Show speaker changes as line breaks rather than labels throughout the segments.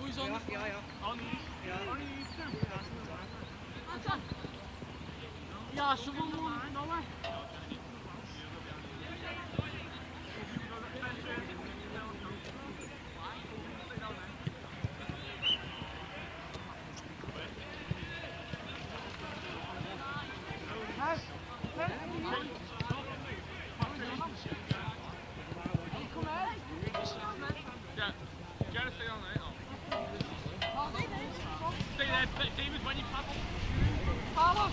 Who's on? Ja, someone won. No way. David, when you paddle. Carlos!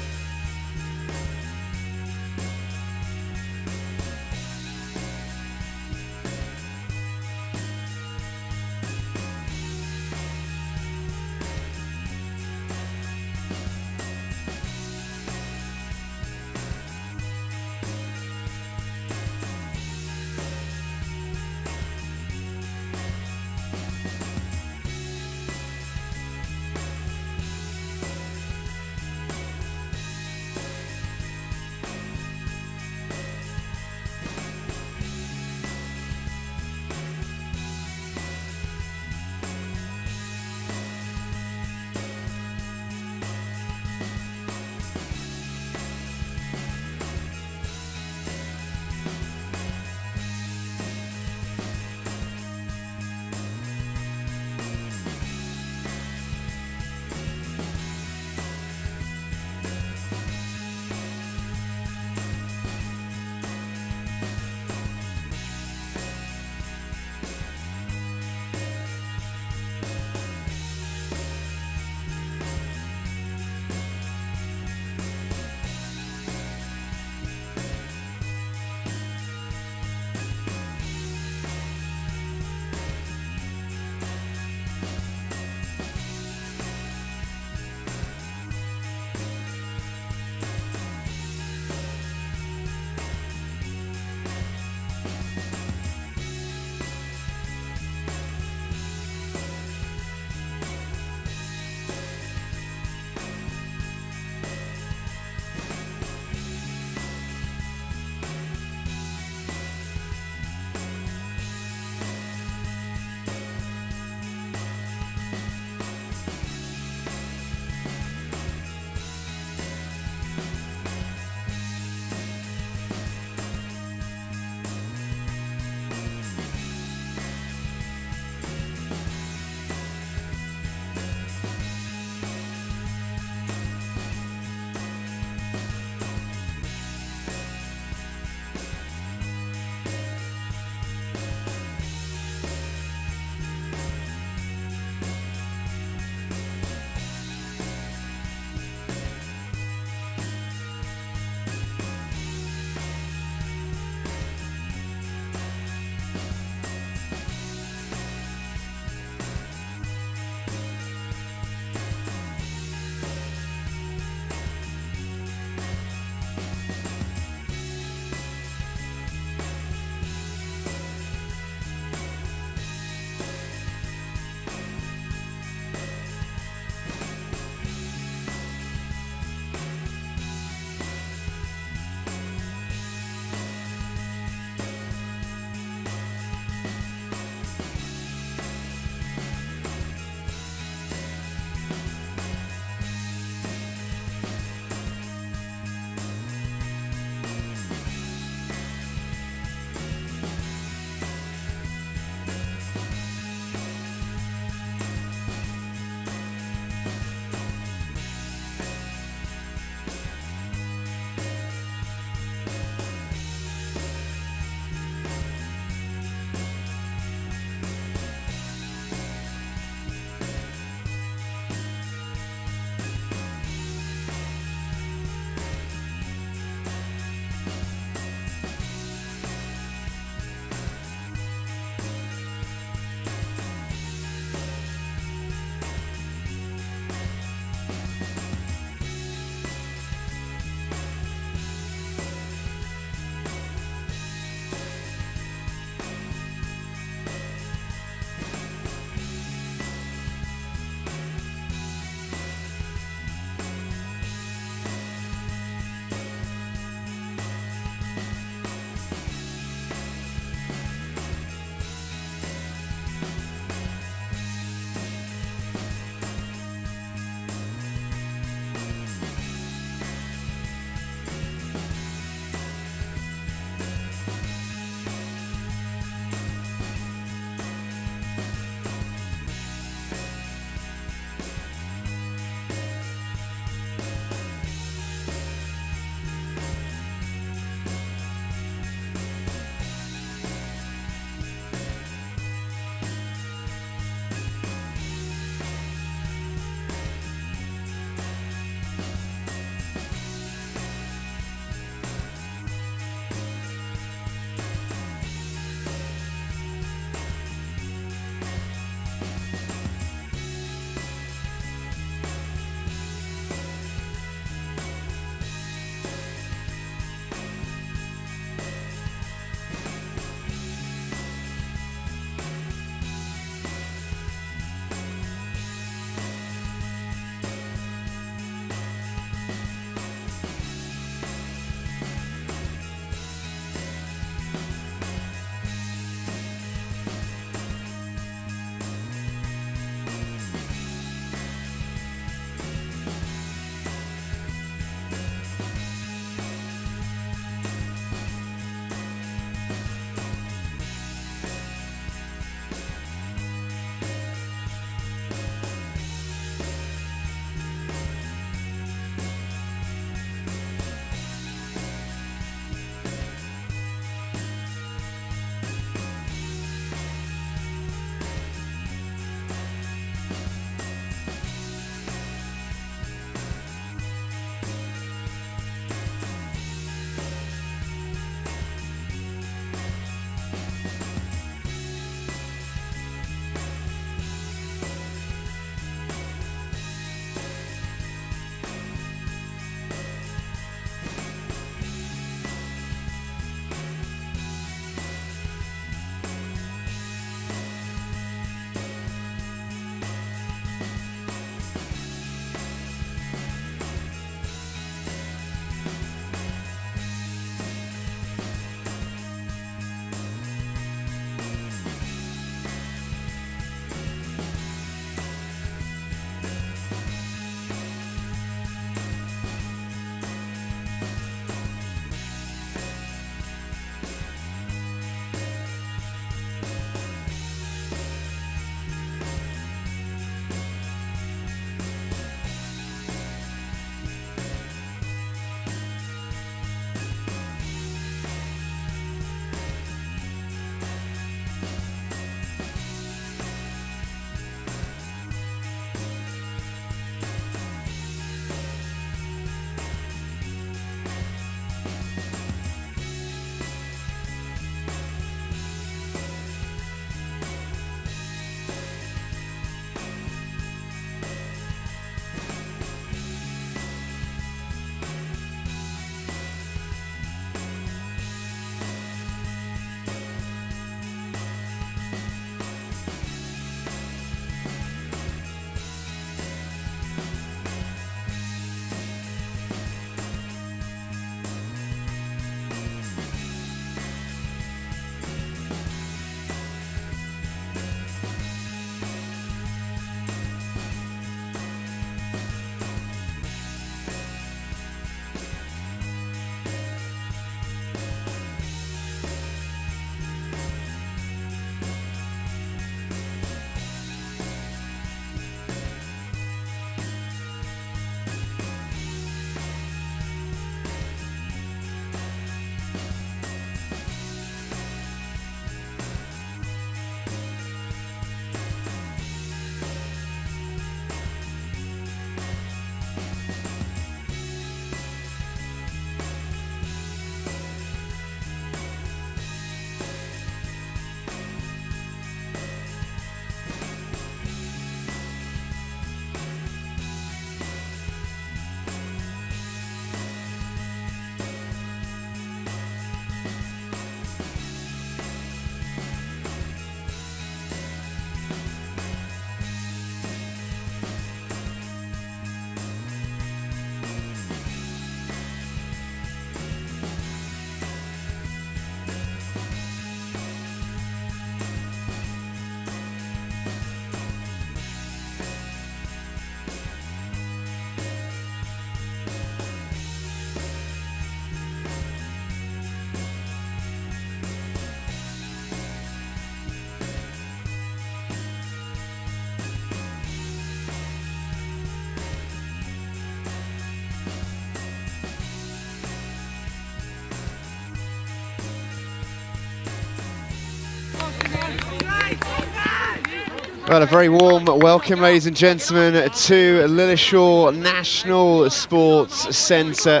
Well, a very warm welcome, ladies and gentlemen, to LIlleshall National Sports Centre.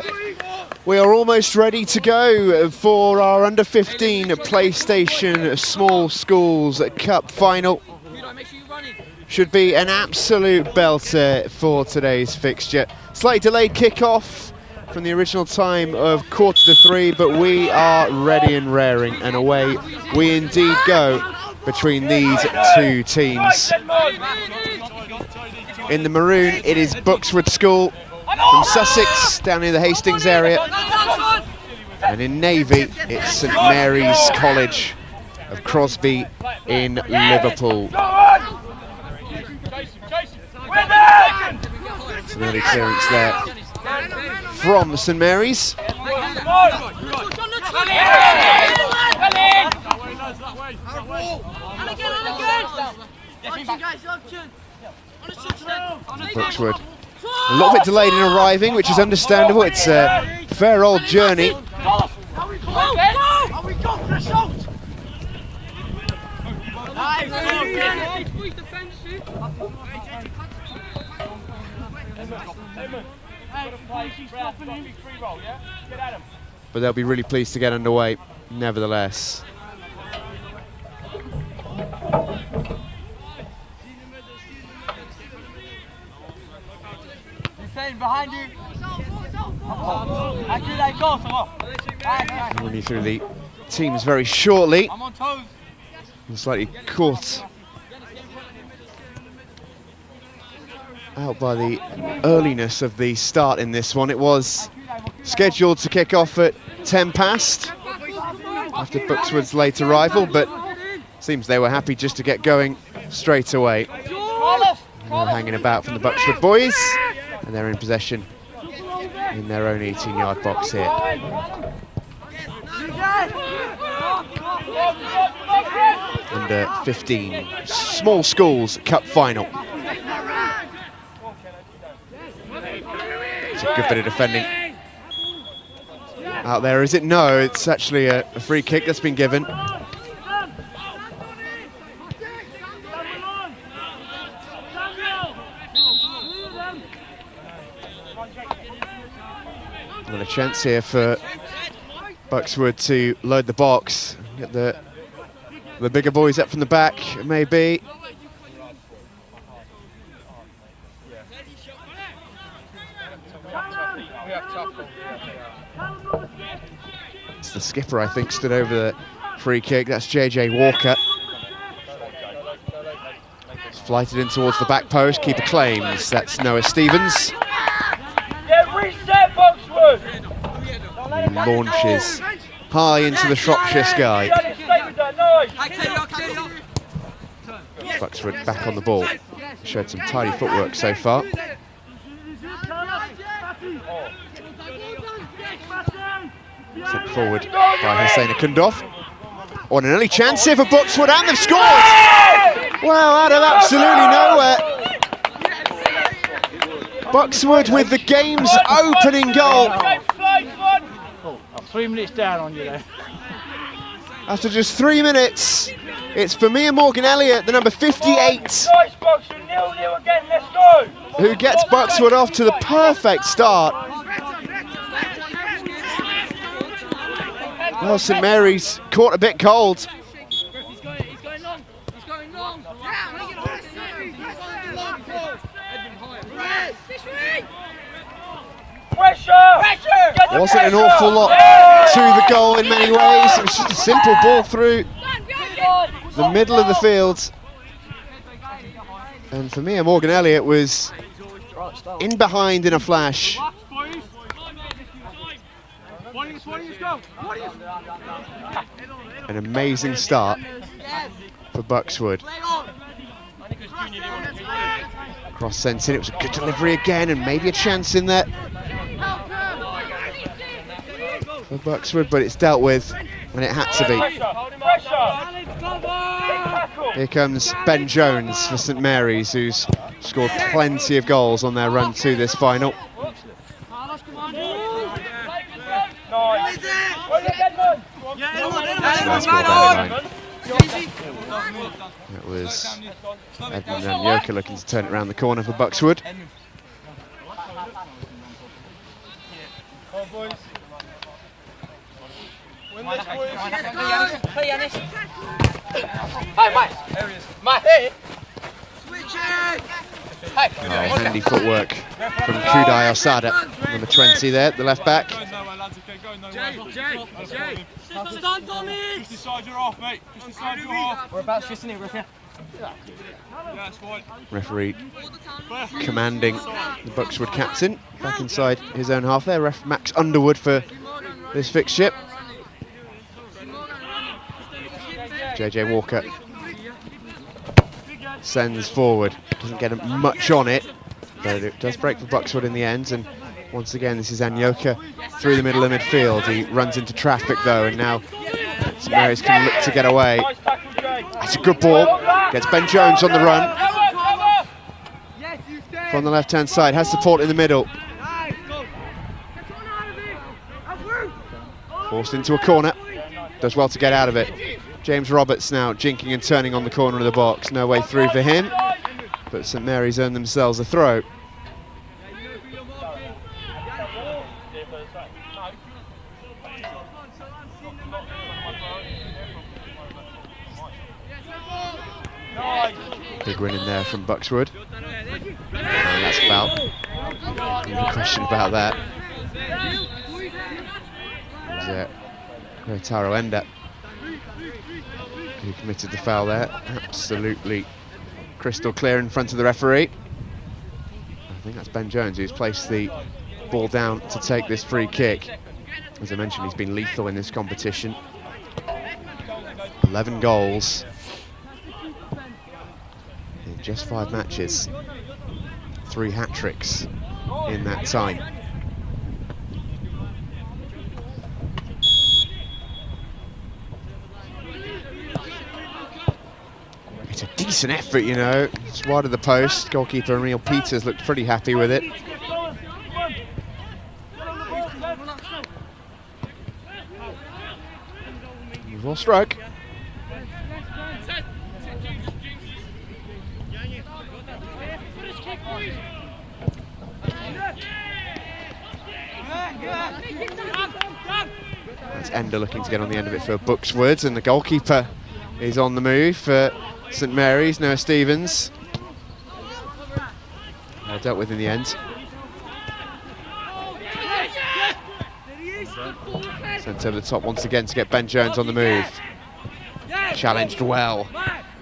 We are almost ready to go for our under-15 PlayStation Small Schools Cup final. Should be an absolute belter for today's fixture. Slightly delayed kick-off from the original time of 2:45, but we are ready and raring, and away we indeed go between these two teams. In the maroon, it is Buckswood School from Sussex, down near the Hastings area. And in navy, it's St Mary's College of Crosby in Liverpool. It's an early clearance there from St Mary's. Buckswood a little bit delayed in arriving, which is understandable. It's a fair old journey. But they'll be really pleased to get underway, nevertheless.
Behind you.
I'll run you through the teams very shortly. I'm slightly caught out by the earliness of the start in this one. It was scheduled to kick off at 10 past after Buckswood's late arrival, but seems they were happy just to get going straight away. They're hanging about from the Buckswood boys, and they're in possession in their own 18-yard box here. Under 15 Small Schools Cup final. It's a good bit of defending out there, is it? No, it's actually a free kick that's been given. And a chance here for Buckswood to load the box, get the bigger boys up from the back, maybe. It's the skipper, I think, stood over the free kick. That's JJ Walker. It's flighted in towards the back post. Keeper claims that's Noah Stevens. He launches high into the Shropshire sky. Buckswood back on the ball. Showed some tidy footwork so far. Sent forward by Hussein Akundov. Oh, and an early chance here for Buckswood, and they've scored! Well, out of absolutely nowhere. Buckswood with the game's opening goal.
3 minutes down on you there.
After just 3 minutes, it's for Mia Morgan Elliott, the number 58, who gets Buckswood off to the perfect start. Well, St Mary's caught a bit cold.
He's going long. He's going long.
Wasn't an awful lot to the goal in many ways. It was just a simple ball through the middle of the field. And for Mia Morgan Elliott was in behind in a flash. An amazing start for Buckswood. Cross sent in, it was a good delivery again, and maybe a chance in there for Buckswood, but it's dealt with when it had to be. Here comes Ben Jones for St Mary's, who's scored plenty of goals on their run to this final. That was Edmund Anyoka looking to turn it around the corner for Buckswood. Handy footwork from Kudai Osada, number 20 there, the left back.
Just decide you're off, mate. Just decide you're off.
Whereabouts just in it, Riff?
Referee commanding the Buckswood captain back inside his own half there. Ref Max Underwood for this fixture. JJ Walker sends forward, doesn't get much on it, but it does break for Buckswood in the end. And once again, this is Anyoka through the middle of midfield. He runs into traffic though, and now St Mary's can look to get away. That's a good ball. Gets Ben Jones on the run from the left-hand side. Has support in the middle. Forced into a corner. Does well to get out of it. James Roberts now jinking and turning on the corner of the box. No way through for him, but St Mary's earned themselves a throw. Big win in there from Buckswood. And that's foul. No question about that. It was Taro Enda who committed the foul there. Absolutely crystal clear in front of the referee. I think that's Ben Jones who's placed the ball down to take this free kick. As I mentioned, he's been lethal in this competition. 11 goals in just 5 matches. 3 hat-tricks in that time. It's a decent effort, you know. It's wide of the post. Goalkeeper Emil Peters looked pretty happy with it. Well struck. That's Ender looking to get on the end of it for Buckswood, and the goalkeeper is on the move for St Mary's, Noah Stevens. Dealt with in the end. Sent over the top once again to get Ben Jones on the move. Challenged well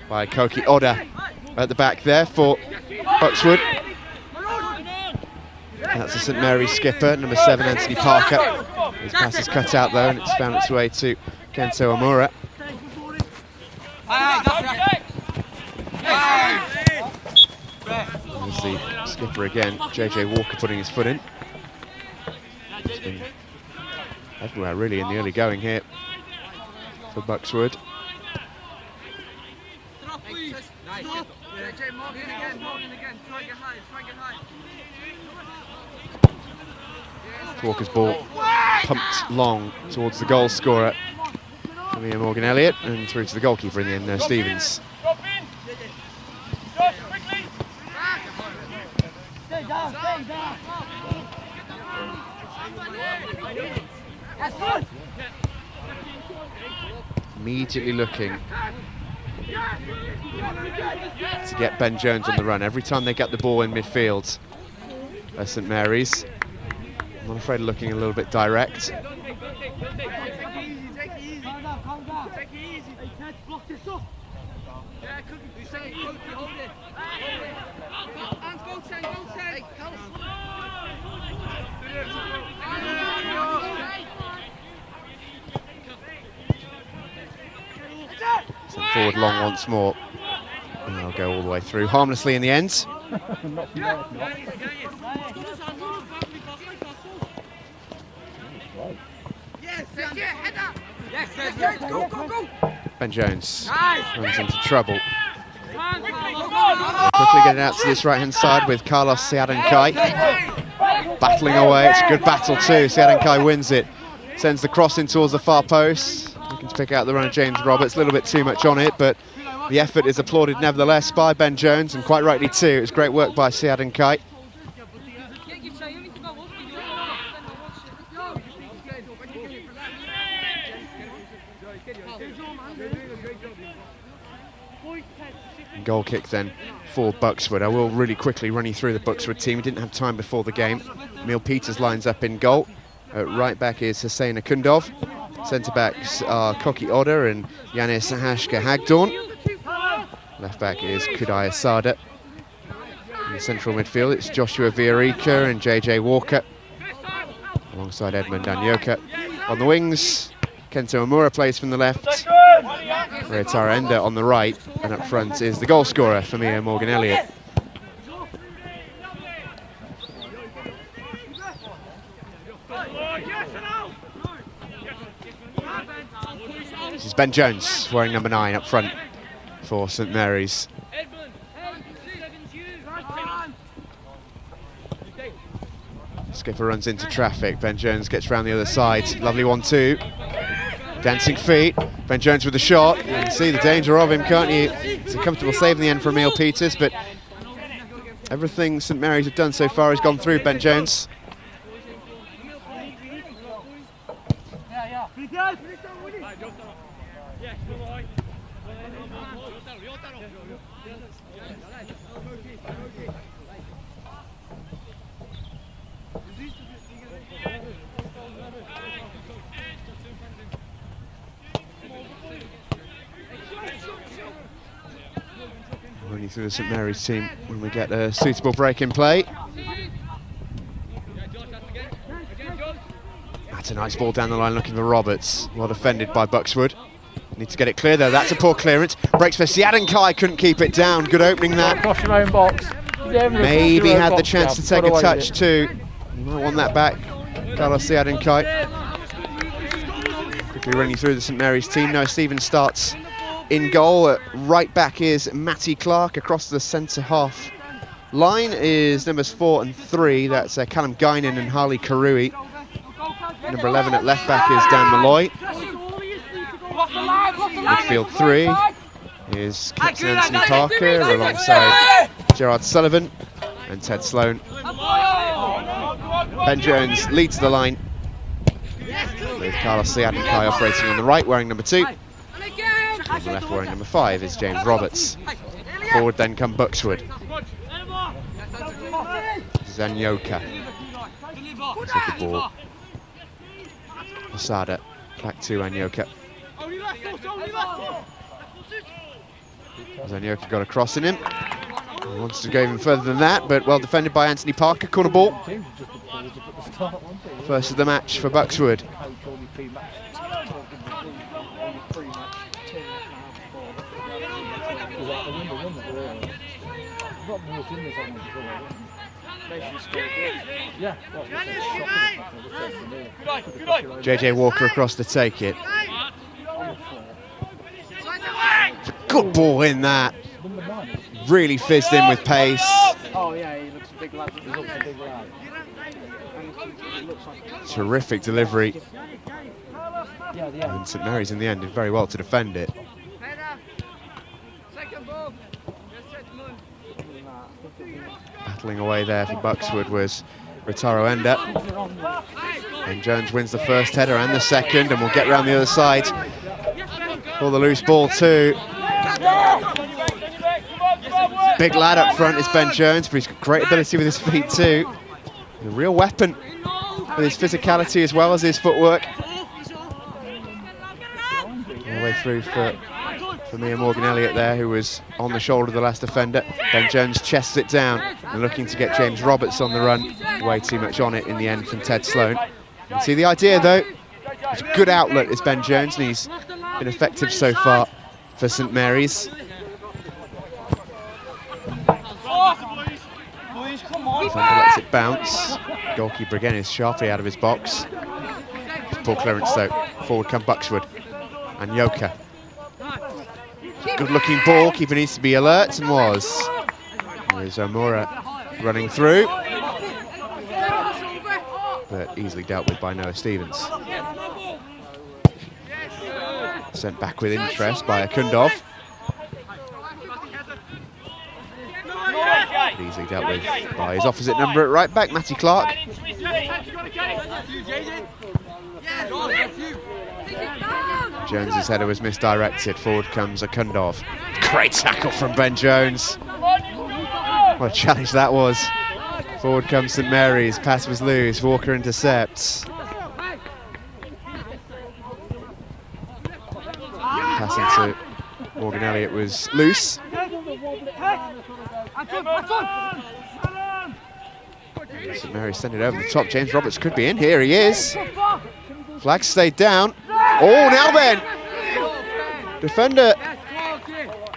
by Koki Oda at the back there for Buckswood. That's the St Mary's skipper, number 7, Anthony Parker. His pass is cut out though, and it's found its way to Kento Amura. There's the skipper again, JJ Walker putting his foot in. It's been everywhere really in the early going here for Buckswood. Walker's ball pumped long towards the goal scorer, Mia Morgan Elliott, and through to the goalkeeper in the end, Stevens. Immediately looking to get Ben Jones on the run. Every time they get the ball in midfield, St Mary's, I'm not afraid of looking a little bit direct. Sent forward long once more, and they'll go all the way through harmlessly in the end. Ben Jones runs into trouble. Quickly getting out to this right-hand side with Carlos Seadankai. Battling away, it's a good battle too. Seadankai wins it. Sends the cross in towards the far post. looking to pick out the runner James Roberts. A little bit too much on it, but the effort is applauded nevertheless by Ben Jones, and quite rightly too. It was great work by Siad and Kai. Goal kick then for Buckswood. I will really quickly run you through the Buckswood team. We didn't have time before the game. Emil Peters lines up in goal. Right back is Hussein Akundov. Centre backs are Koki Odder and Yanis Hashka Hagdorn. Left back is Kudai Asada. In the central midfield it's Joshua Viorica and JJ Walker, alongside Edmund Anyoka. On the wings, Kento Amura plays from the left, Ryotaro Enda on the right, and up front is the goal scorer, Famia Morgan Elliott. This is Ben Jones, wearing number 9 up front for St Mary's. Skipper runs into traffic. Ben Jones gets round the other side. Lovely 1-2. Dancing feet. Ben Jones with the shot. You can see the danger of him, can't you? It's a comfortable save in the end for Emil Peters, but everything St Mary's have done so far has gone through Ben Jones. Running through the St Mary's team when we get a suitable break in play. That's a nice ball down the line looking for Roberts. Well defended by Buckswood. Need to get it clear though. That's a poor clearance. Breaks for Siad and Kai, couldn't keep it down. Good opening that.
Across your own box.
Maybe had the chance to take a touch too. You might want that back. Carlos Siad and Kai. Quickly running through the St Mary's team. Noah Stevens starts in goal. Right back is Matty Clark. Across the centre half line is numbers 4 and 3. That's Callum Guinan and Harley Karui. Number 11 at left back is Dan Malloy. Midfield 3 is Captain Anthony Parker alongside Gerard Sullivan and Ted Sloan. Ben Jones leads the line with Carlos Siad and Kai operating on the right, wearing number 2. On the left, wearing number 5, is James Roberts. Forward then come Buckswood. Zanyoka. Take the ball. Asada back to Anyoka. Zanyoka got a cross in him. He wants to go even further than that, but well defended by Anthony Parker. Corner ball. First of the match for Buckswood. JJ Walker across to take it. Good ball in that. Really fizzed in with pace.
Oh yeah, he looks a big lad. He looks a big lad.
Terrific delivery. And St Mary's in the end did very well to defend it. Battling away there for Buckswood was Ryotaro Enda. And Jones wins the first header and the second, and we'll get round the other side for the loose ball too. Big lad up front is Ben Jones, but he's got great ability with his feet too. A real weapon with his physicality as well as his footwork. All the way through for Mia Morgan Elliott there, who was on the shoulder of the last defender. Ben Jones chests it down and looking to get James Roberts on the run. Way too much on it in the end from Ted Sloan. You can see the idea though. It's a good outlet is Ben Jones, and he's been effective so far for St Mary's. Defender lets it bounce. Goalkeeper again is sharply out of his box. Poor clearance though. Forward come Buckswood. And Yoka. Good looking ball. Keeper needs to be alert, and was. There's Omura running through. But easily dealt with by Noah Stevens. Sent back with interest by Akundov. Easily dealt with by his opposite number at right back, Matty Clark. Jones's header was misdirected. Forward comes Akundov. Great tackle from Ben Jones. What a challenge that was. Forward comes St Mary's. Pass was loose. Walker intercepts. Passing to Morgan Elliott was loose. St Mary's send it over the top. James Roberts could be in. Here he is. Flag stayed down. Oh, now then! Defender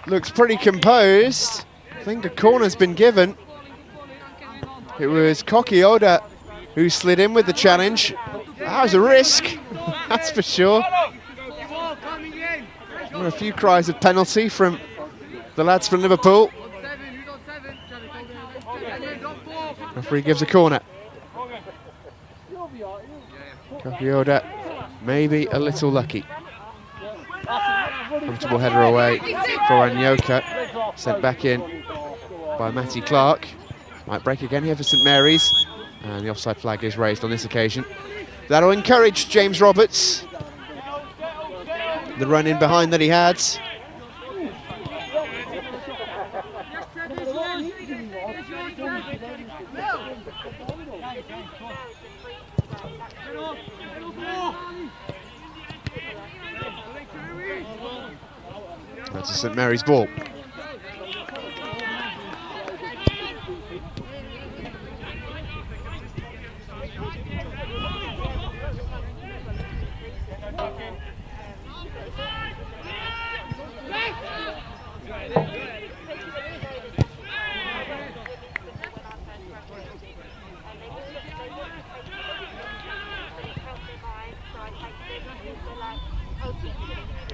looks pretty composed. I think a corner's been given. It was Koki Oda who slid in with the challenge. That was a risk, that's for sure. There were a few cries of penalty from the lads from Liverpool. Referee gives a corner. Koki Oda maybe a little lucky. Comfortable header away for Anyoka. Sent back in by Matty Clark. Might break again here for St Mary's. And the offside flag is raised on this occasion. That'll encourage James Roberts. The run in behind that he had. That's a St Mary's ball.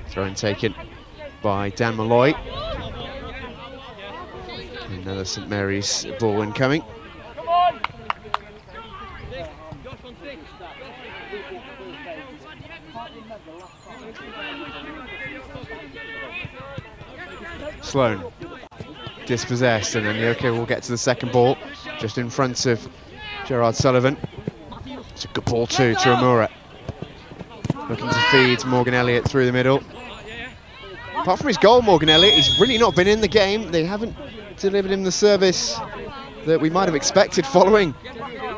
Throw-in taken by Dan Malloy. Another St Mary's ball incoming. Sloan dispossessed, and then Anyoka will get to the second ball just in front of Gerard Sullivan. It's a good ball too to Amura. Looking to feed Morgan Elliott through the middle. Apart from his goal, Morgan Elliott, he's really not been in the game. They haven't delivered him the service that we might have expected following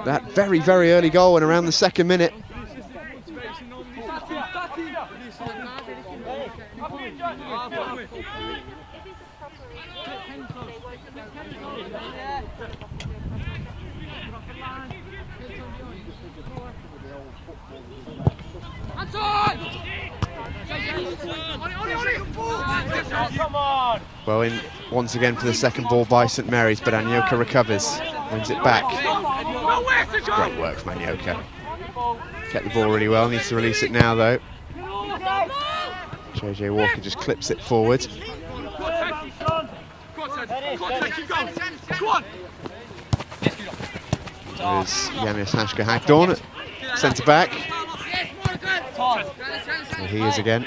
that very, very early goal and around the second minute. Well, in once again for the second ball by St Mary's, but Anyoka recovers, wins it back. Great work from Anyoka. Kept the ball really well, needs to release it now though. JJ Walker just clips it forward. There's Yanis Hashka Hagdorn, centre back. There he is again.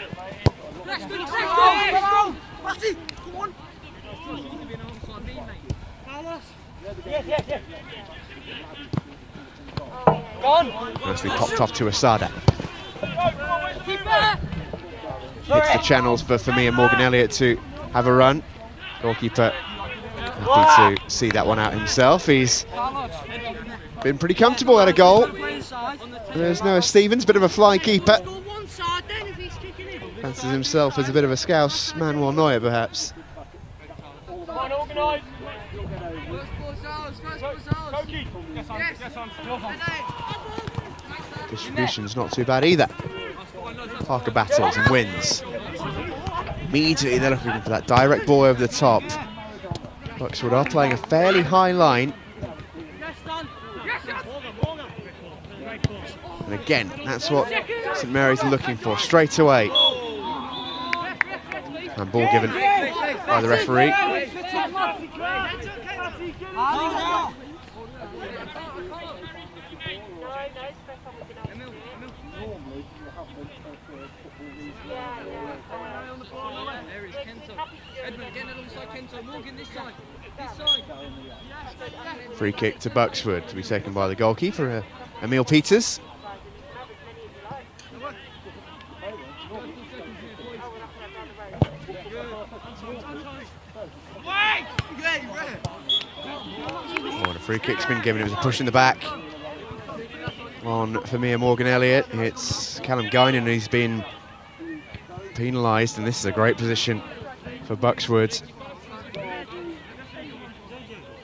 Nicely popped off to Asada. Hits the channels for Famia Morgan Elliott to have a run. Goalkeeper happy to see that one out himself. He's been pretty comfortable at a goal. There's Noah Stevens, bit of a fly keeper. Fancies himself as a bit of a scouse Manuel Neuer, perhaps. Distribution's not too bad either. Parker battles and wins. Immediately they're looking for that direct ball over the top. Buckswood are playing a fairly high line. And again, that's what St Mary's are looking for, straight away. And ball given by the referee. Free kick to Buckswood to be taken by the goalkeeper, Emil Peters. Oh, the free kick's been given. It was a push in the back on for Mia Morgan-Elliott. It's Callum Guinan who's been penalised, and this is a great position for Buckswood.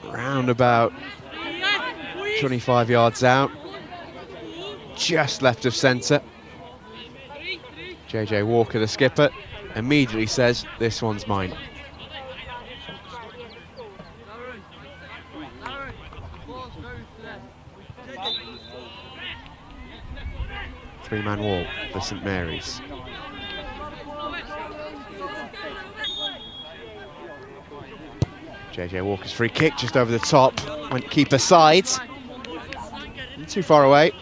Round about 25 yards out, just left of centre. JJ Walker, the skipper, immediately says, "This one's mine." Three-man wall for St Mary's. JJ Walker's free kick just over the top, went keeper side. Not too far away.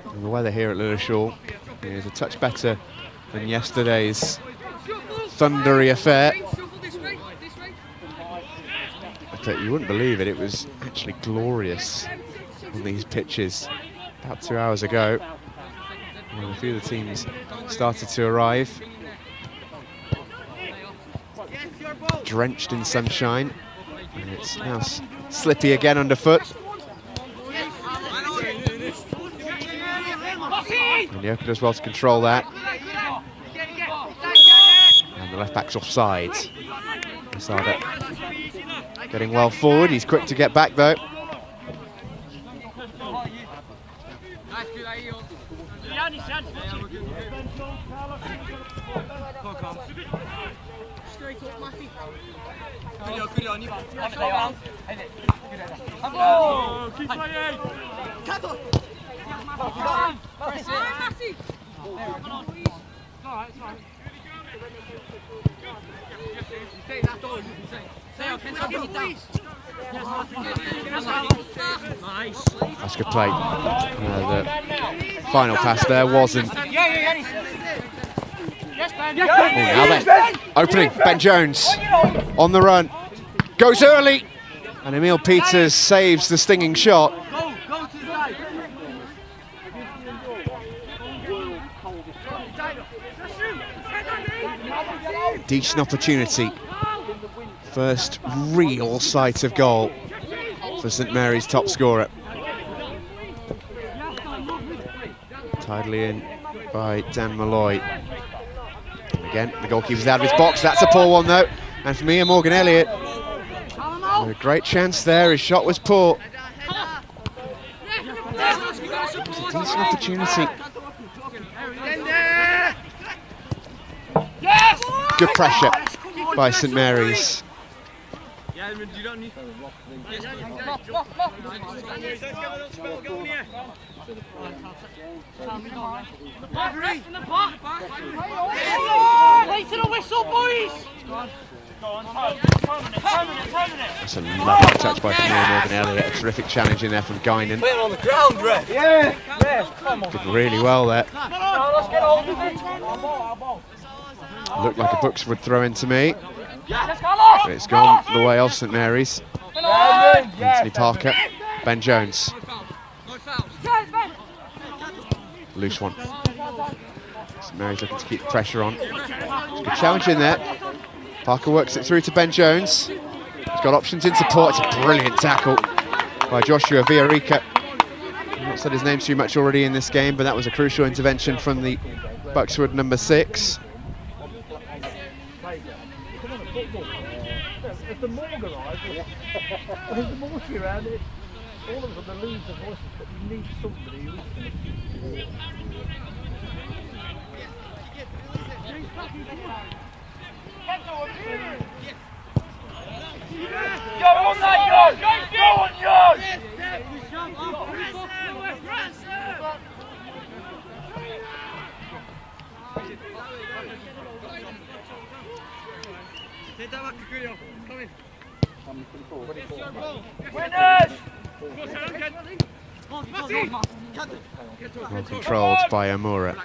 And the weather here at LIlleshall is a touch better than yesterday's thundery affair. But you wouldn't believe it, it was actually glorious on these pitches about 2 hours ago. And a few of the teams started to arrive. Drenched in sunshine. And it's now slippy again underfoot. And Yoka does well to control that. And the left back's offside. Masada getting well forward, he's quick to get back though. That's good play. The final pass there wasn't. Oh, now then, opening, Ben Jones on the run, goes early, and Emil Peters saves the stinging shot. Decent opportunity. First real sight of goal for St Mary's top scorer. Tidally in by Dan Malloy. And again, the goalkeeper's out of his box. That's a poor one though. And for Mia Morgan-Elliott, a great chance there. His shot was poor. It was a decent opportunity. Good pressure by St Mary's. That's a lovely touch by Mia Morgan-Elliott. A terrific challenge in there from Guinan.
Put it on the ground, Ref. Yeah, come on.
Did really well there. Looked like a Buckswood throw in to me. But it's gone the way of St Mary's. Anthony Parker, Ben Jones. Loose one. St Mary's looking to keep the pressure on. Good challenge in there. Parker works it through to Ben Jones. He's got options in support. It's a brilliant tackle by Joshua Villarica. I've not said his name too much already in this game, but that was a crucial intervention from the Buckswood number 6.
If the morgue arrives, there's the morgue around it, all of them lose the voices, but you need somebody who's going to... Go on that, Jon! Go on, Jon!
Well controlled by Amura.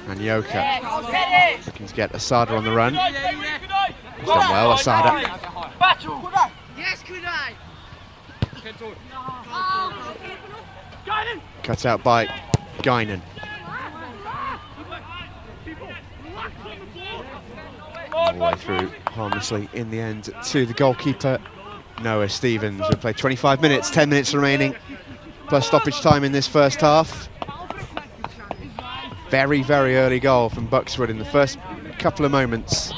And Yoka looking to get Asada on the run. He's done well, Asada. Cut out by Guinan. All the way through harmlessly in the end to the goalkeeper, Noah Stevens. We've played 25 minutes, 10 minutes remaining, plus stoppage time in this first half. Very, very early goal from Buckswood in the first couple of moments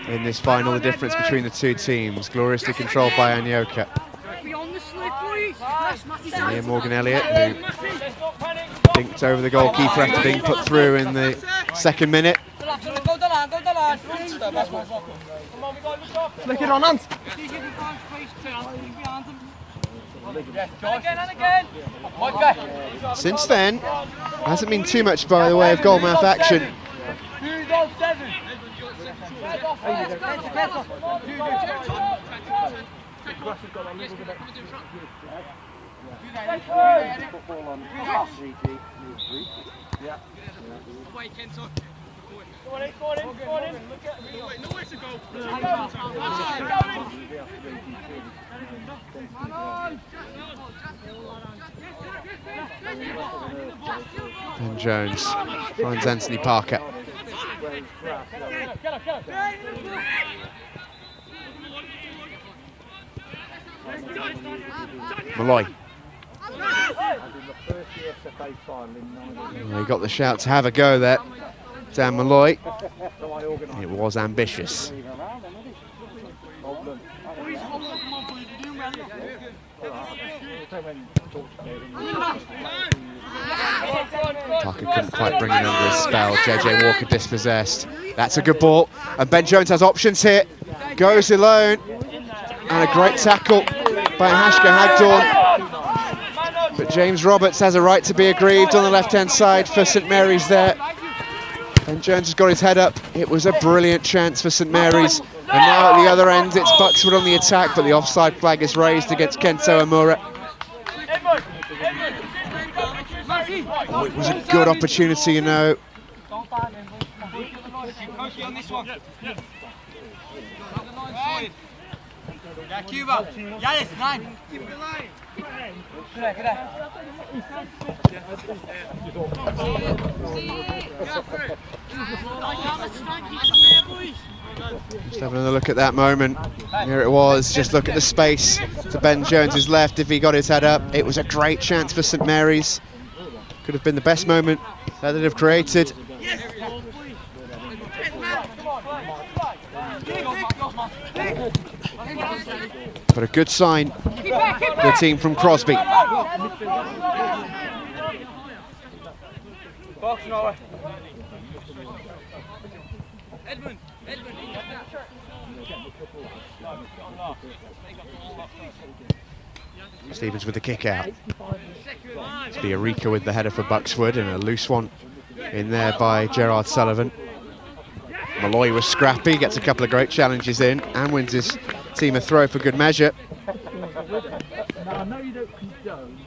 in this final. The difference between the two teams, gloriously controlled by Anyoka. And here Morgan Elliott, who dinked over the goalkeeper after being put through in the second minute.
Flick it on, Ant.
Since then, hasn't been too much by the way of goalmouth action. Ben Jones finds Anthony Parker. Malloy. He got the shout to have a go there. Dan Malloy. It was ambitious. Parker couldn't quite bring it under his spell. JJ Walker dispossessed. That's a good ball. And Ben Jones has options here. Goes alone. And a great tackle by Hashka Hagdorn. But James Roberts has a right to be aggrieved on the left-hand side for St Mary's there. Ben Jones has got his head up. It was a brilliant chance for St Mary's. And now at the other end, it's Buckswood on the attack, but the offside flag is raised against Kento Amura. Oh, it was a good opportunity, you know. Just having a look at that moment. Here it was. Just look at the space to Ben Jones's left. If he got his head up, it was a great chance for St Mary's. Could have been the best moment that they'd have created. But a good sign for the team from Crosby. Stevens with the kick out. It's Biarrica with the header for Buckswood, and a loose one in there by Gerard Sullivan. Malloy was scrappy, gets a couple of great challenges in, and wins his team a throw for good measure.
Now, I know you don't condone.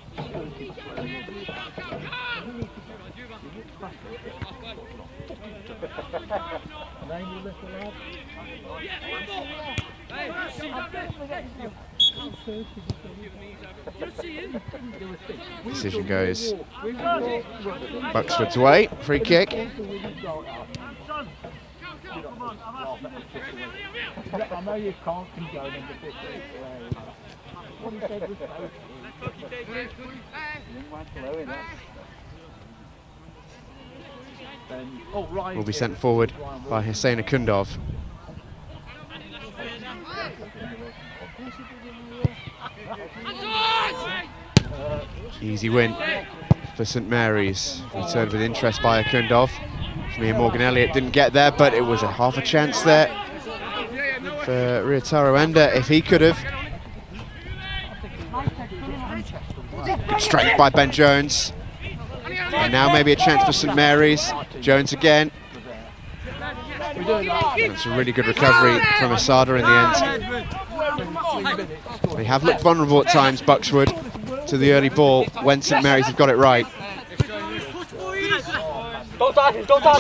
Decision goes Buckswood's way, free kick.
I know you can't condone him, what he said was
Will be sent forward by Hussein Akundov. Easy win for St Mary's. Returned with interest by Akundov. For me and Morgan Elliott didn't get there, but it was a half a chance there for Ryotaro Enda if he could have. Good strength by Ben Jones. And now maybe a chance for St Mary's. Jones again. That's a really good recovery from Asada in the end. They have looked vulnerable at times, Buckswood, to the early ball when St Mary's have got it right.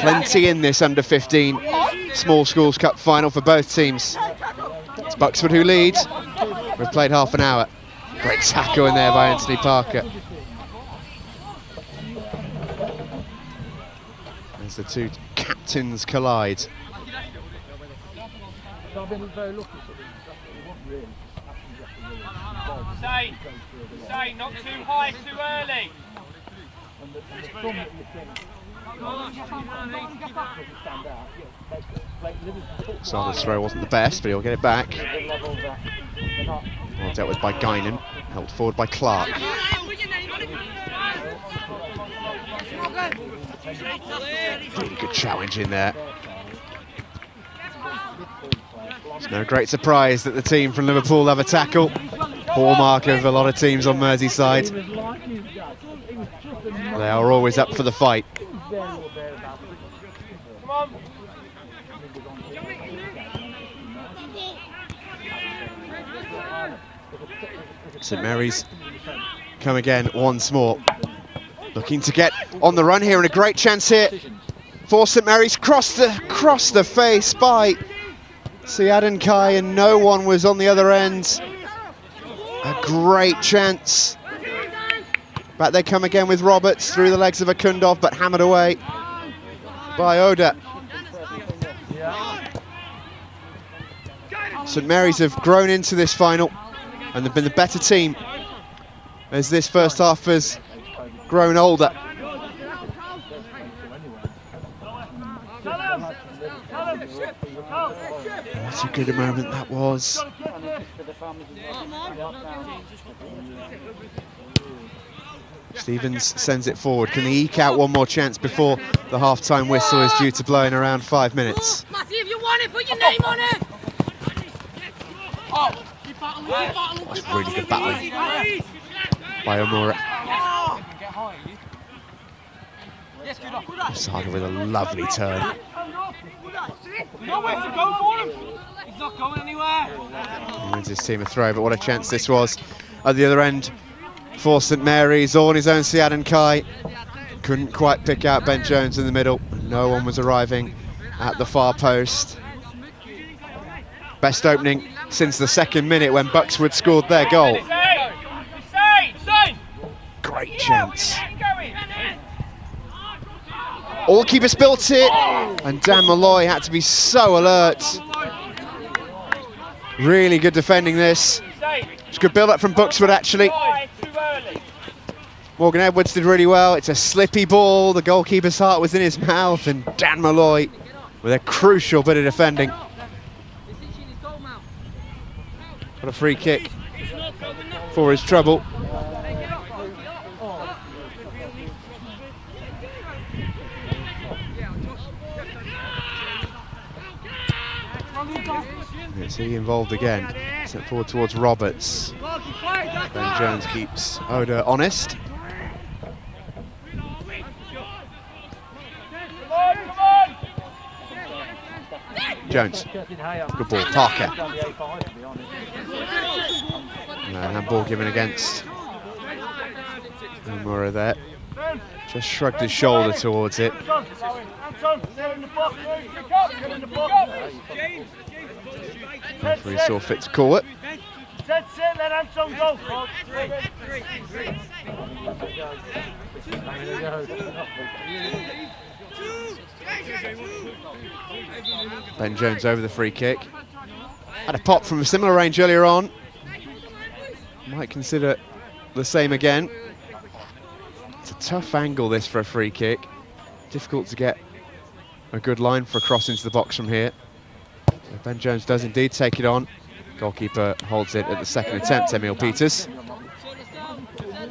Plenty in this under-15 Small Schools Cup final for both teams. It's Buckswood who leads. We've played half an hour. Great tackle in there by Anthony Parker. As the two captains collide.
Say, not too high, too early.
Sarda's throw wasn't the best, but he'll get it back. Well dealt with by Guinan, held forward by Clark. Really good challenge in there. It's no great surprise that the team from Liverpool have a tackle. Hallmark of a lot of teams on Merseyside. They are always up for the fight. St Mary's come again once more. Looking to get on the run here, and a great chance here for St Mary's. Cross the face by Siadan Kai, and no one was on the other end. A great chance. Back they come again with Roberts through the legs of Akundov, but hammered away by Oda. St Mary's have grown into this final and they've been the better team as this first half has grown older. What a good moment that was. Stevens sends it forward. Can he eke out one more chance before the half-time whistle is due to blow in around 5 minutes?
Matty, if you want it, put your name on it!
That's really good battling by Omura. Sada with a lovely turn.
Nowhere to go for him. He's not going anywhere.
He wins his team a throw, but what a chance this was at the other end for St Mary's. All on his own, Siadan Kai couldn't quite pick out Ben Jones in the middle. No one was arriving at the far post. Best opening since the second minute when Buckswood scored their goal. Great chance. All keepers built it, and Dan Malloy had to be so alert. Really good defending this. It's good build up from Buckswood actually. Morgan Edwards did really well. It's a slippy ball. The goalkeeper's heart was in his mouth, and Dan Malloy with a crucial bit of defending. Got a free kick for his trouble. Is he involved again? Sent forward towards Roberts. Ben Jones keeps Oda honest. Jones, good ball, Parker. Handball given against Omura there. Just shrugged his shoulder towards it. Referee saw fit to call it. Ben Jones over the free kick. Had a pop from a similar range earlier on. Might consider the same again. It's a tough angle this for a free kick. Difficult to get a good line for a cross into the box from here. So Ben Jones does indeed take it on. Goalkeeper holds it at the second attempt, Emil Peters.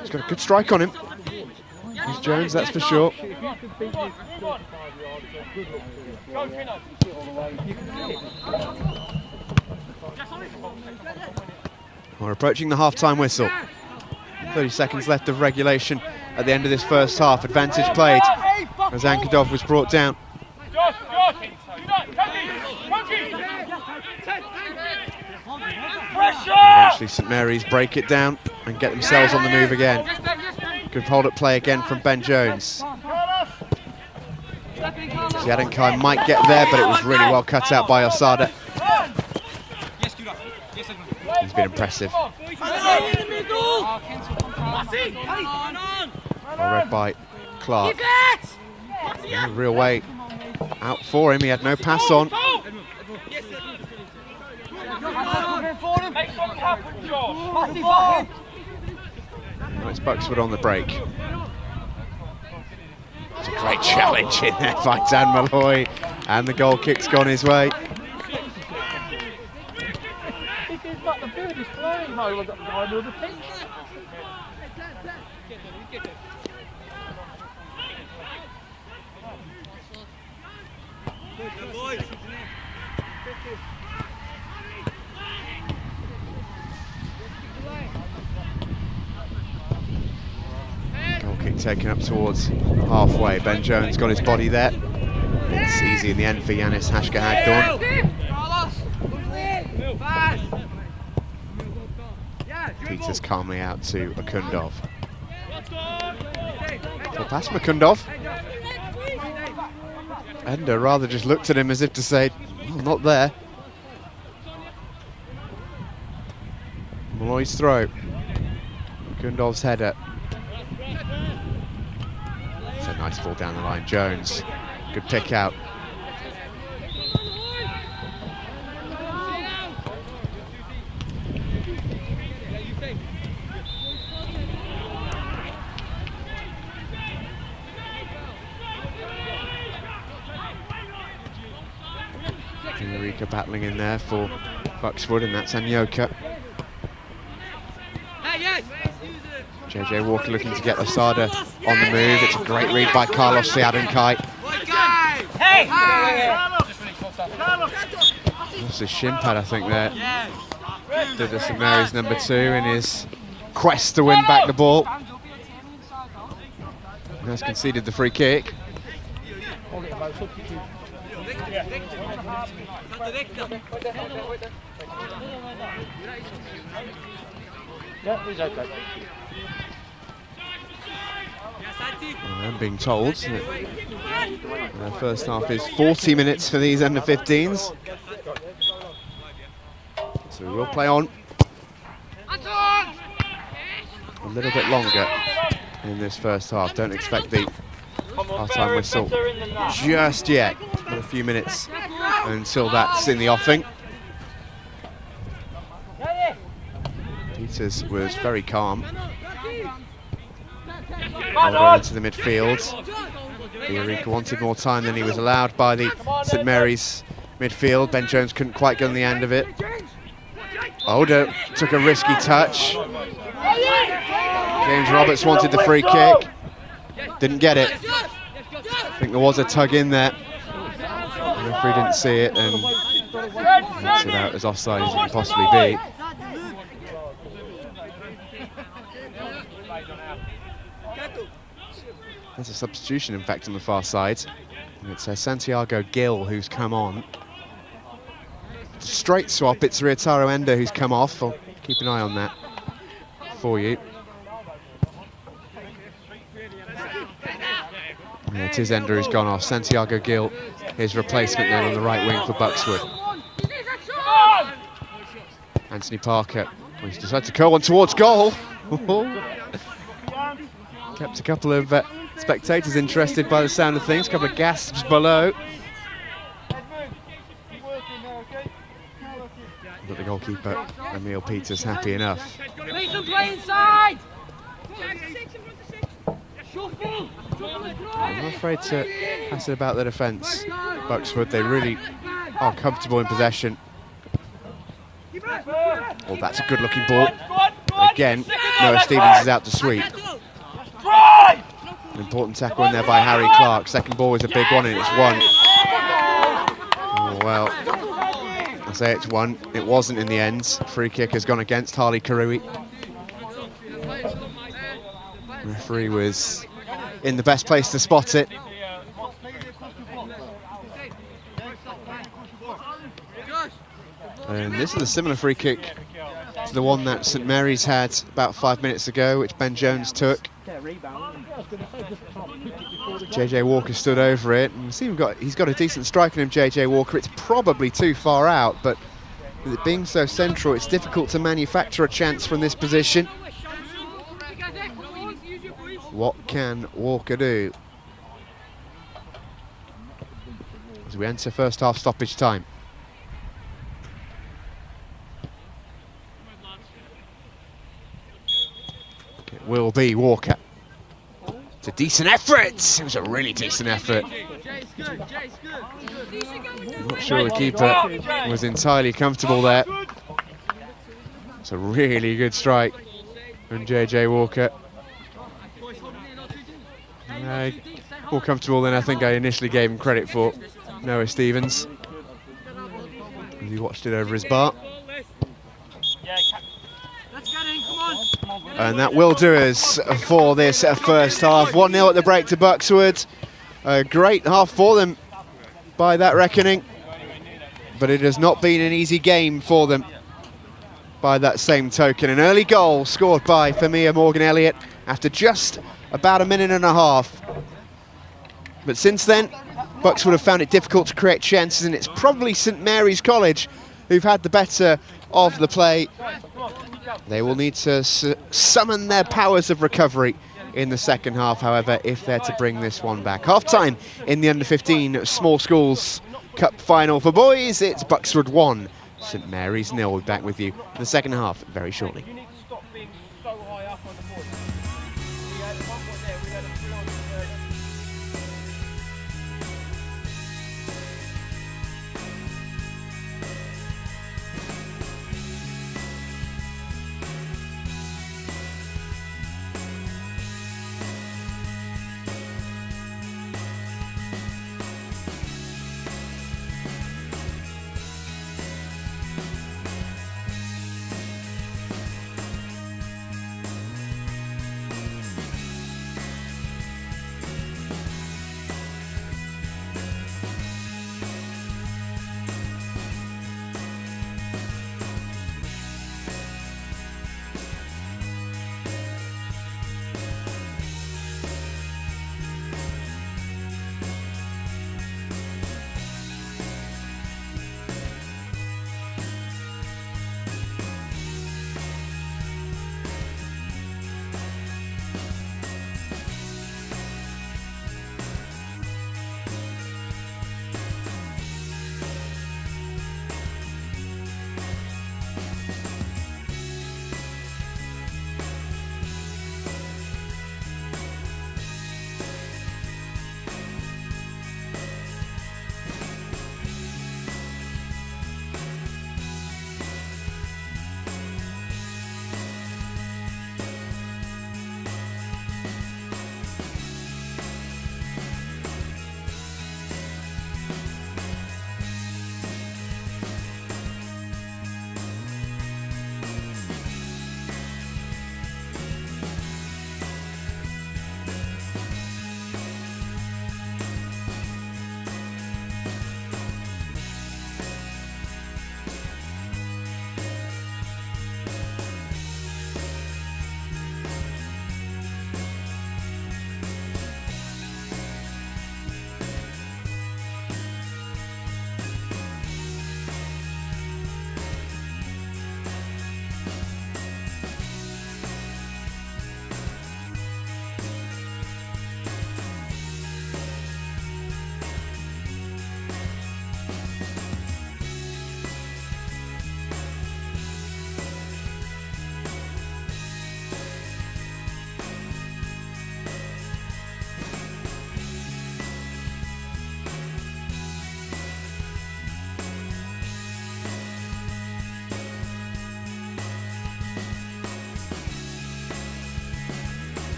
He's got a good strike on him. He's Jones, that's for sure. We're approaching the half-time whistle. 30 seconds left of regulation at the end of this first half. Advantage played as Ankudov was brought down. Eventually St Mary's break it down and get themselves on the move again. Good hold-up play again from Ben Jones. Ziadenkai might get there, but it was really well cut out by Osada. He's been impressive. Well read by Clark. Real weight out for him. He had no pass on. It's Buckswood on the break. It's a great challenge in there by Dan Malloy, and the goal kick's gone his way. Goal kick taken up towards halfway. Ben Jones got his body there. It's easy in the end for Yanis Hashka-Hagdorn. Peters calmly out to Akundov. Well, past Akundov. Ender rather just looked at him as if to say, well, not there. Malloy's throw. Akundov's header. It's a nice ball down the line. Jones, good pick out. Eureka battling in there for Buckswood, and that's Anyoka. JJ Walker looking to get Osada on the move. It's a great read by Carlos Ziadenkai. Lost his shin pad, I think, there. Did the St Mary's number 2 in his quest to win back the ball. And has conceded the free kick. I'm being told that the first half is 40 minutes for these under-15s. So we will play on a little bit longer in this first half. Don't expect the half-time whistle just yet. Got a few minutes until that's in the offing. Peters was very calm. Over into the midfield. Eureka wanted more time than he was allowed by the St Mary's midfield. Ben Jones couldn't quite get on the end of it. Oda took a risky touch. James Roberts wanted the free kick. Didn't get it. I think there was a tug in there. The referee didn't see it and knocks it out as offside as it can possibly be. There's a substitution, in fact, on the far side. And it's Santiago Gill who's come on. Straight swap, it's Ryotaro Ender who's come off. I'll keep an eye on that for you. Yeah, it is Ender who's gone off. Santiago Gill, his replacement then on the right wing for Buckswood. Anthony Parker, he's decided to curl one towards goal. Kept a couple of spectators interested by the sound of things, a couple of gasps below. But the goalkeeper, Emil Peters, happy enough.
Make them play inside!
I'm not afraid to pass it about the defence. Buckswood, they really are comfortable in possession. Oh, that's a good looking ball. Again, Noah Stevens is out to sweep. An important tackle in there by Harry Clark. Second ball is a big one and it's one. Oh, well, I say it's one. It wasn't in the end. Free kick has gone against Harley Karui. The referee was in the best place to spot it. And this is a similar free kick to the one that St Mary's had about 5 minutes ago, which Ben Jones took. JJ Walker stood over it, and he's got a decent strike on him, JJ Walker. It's probably too far out, but with it being so central, it's difficult to manufacture a chance from this position. What can Walker do as we enter first half stoppage time? It will be Walker. It's a decent effort. It was a really decent effort. I'm not sure the keeper was entirely comfortable there. It's a really good strike from JJ Walker. More comfortable than I think I initially gave him credit for, Noah Stevens, as he watched it over his bar. And that will do us for this first half. 1-0 at the break to Buckswood. A great half for them by that reckoning, but it has not been an easy game for them by that same token. An early goal scored by Femia Morgan-Elliott after just about a minute and a half. But since then, Buckswood have found it difficult to create chances, and it's probably St Mary's College who've had the better of the play. They will need to summon their powers of recovery in the second half, however, if they're to bring this one back. Half-time in the Under-15 Small Schools Cup final for boys. It's Buckswood 1, St Mary's 0. We'll be back with you in the second half very shortly.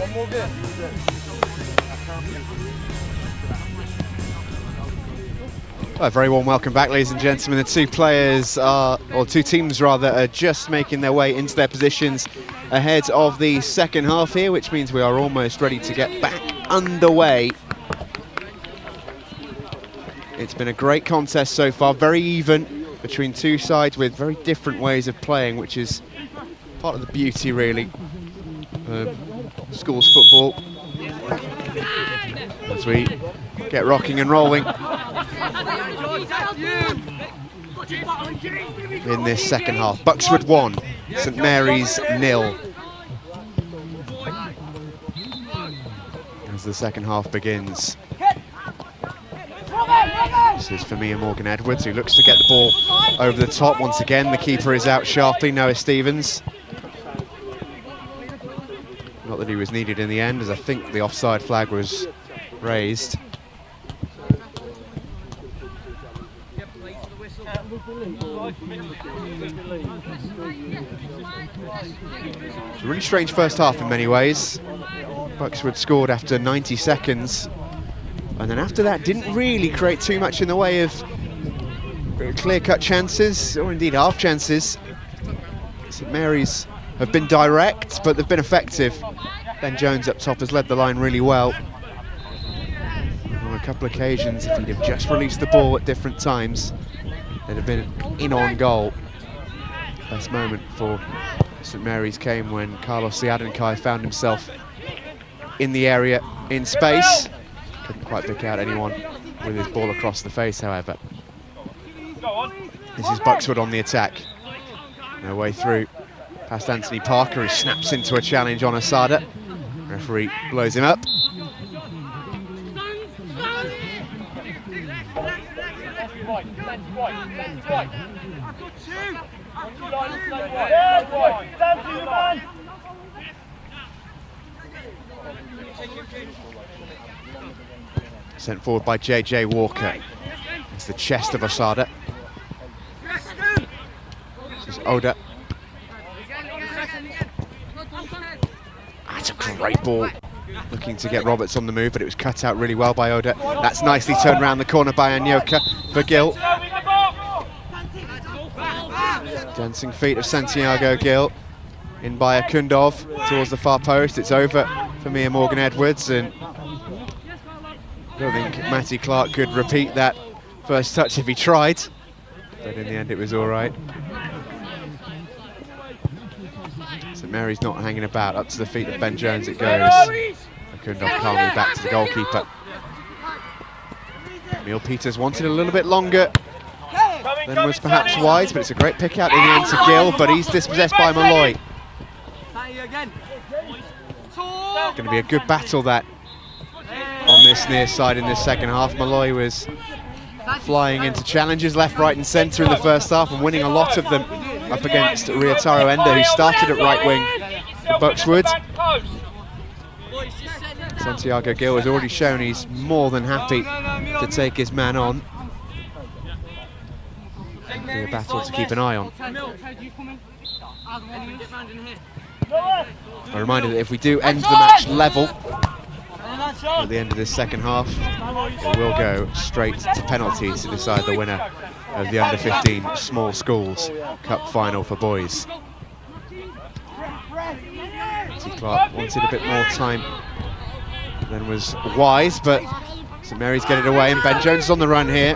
One more game.
A very warm welcome back, ladies and gentlemen. The two players are, or two teams rather, are just making their way into their positions ahead of the second half here, which means we are almost ready to get back underway. It's been a great contest so far, very even between two sides with very different ways of playing, which is part of the beauty, really, of schools football. As we get rocking and rolling in this second half. Buckswood 1, St Mary's 0. As the second half begins. This is for Mia Morgan Edwards, who looks to get the ball over the top. Once again, the keeper is out sharply, Noah Stevens. Not that he was needed in the end, as I think the offside flag was raised. It's a really strange first half in many ways. Buckswood scored after 90 seconds, and then after that didn't really create too much in the way of clear-cut chances, or indeed half chances. St Mary's have been direct, but they've been effective. Ben Jones up top has led the line really well. On a couple of occasions, if he'd have just released the ball at different times, they'd have been in on goal. Best moment for St Mary's came when Carlos Siadenkai found himself in the area in space. Couldn't quite pick out anyone with his ball across the face, however. This is Buckswood on the attack. No way through. Past Anthony Parker, who snaps into a challenge on Asada. Referee blows him up. Sent forward by JJ Walker. It's the chest of Asada. This is Oda. That's a great ball. Looking to get Roberts on the move, but it was cut out really well by Oda. That's nicely turned around the corner by Anyoka for Gill. Dancing feet of Santiago Gill. In by Akundov towards the far post. It's over for Mia Morgan Edwards, and I don't think Matty Clark could repeat that first touch if he tried, but in the end it was all right. St Mary's not hanging about. Up to the feet of Ben Jones it goes. Akundov calmly back to the goalkeeper. Emil Peters wanted a little bit longer than was perhaps wise, but it's a great pick out in the end to Gill, but he's dispossessed by Malloy. Going to be a good battle that on this near side in this second half. Malloy was flying into challenges left, right and centre in the first half and winning a lot of them up against Ryotaro Enda, who started at right wing for Buckswood. Santiago Gill has already shown he's more than happy to take his man on. It'll be a battle to keep an eye on. A reminder that if we do end the match level at the end of this second half, it will go straight to penalties to decide the winner of the under-15 small schools cup final for boys. Clark wanted a bit more time than was wise, but St Mary's get it away, and Ben Jones is on the run here.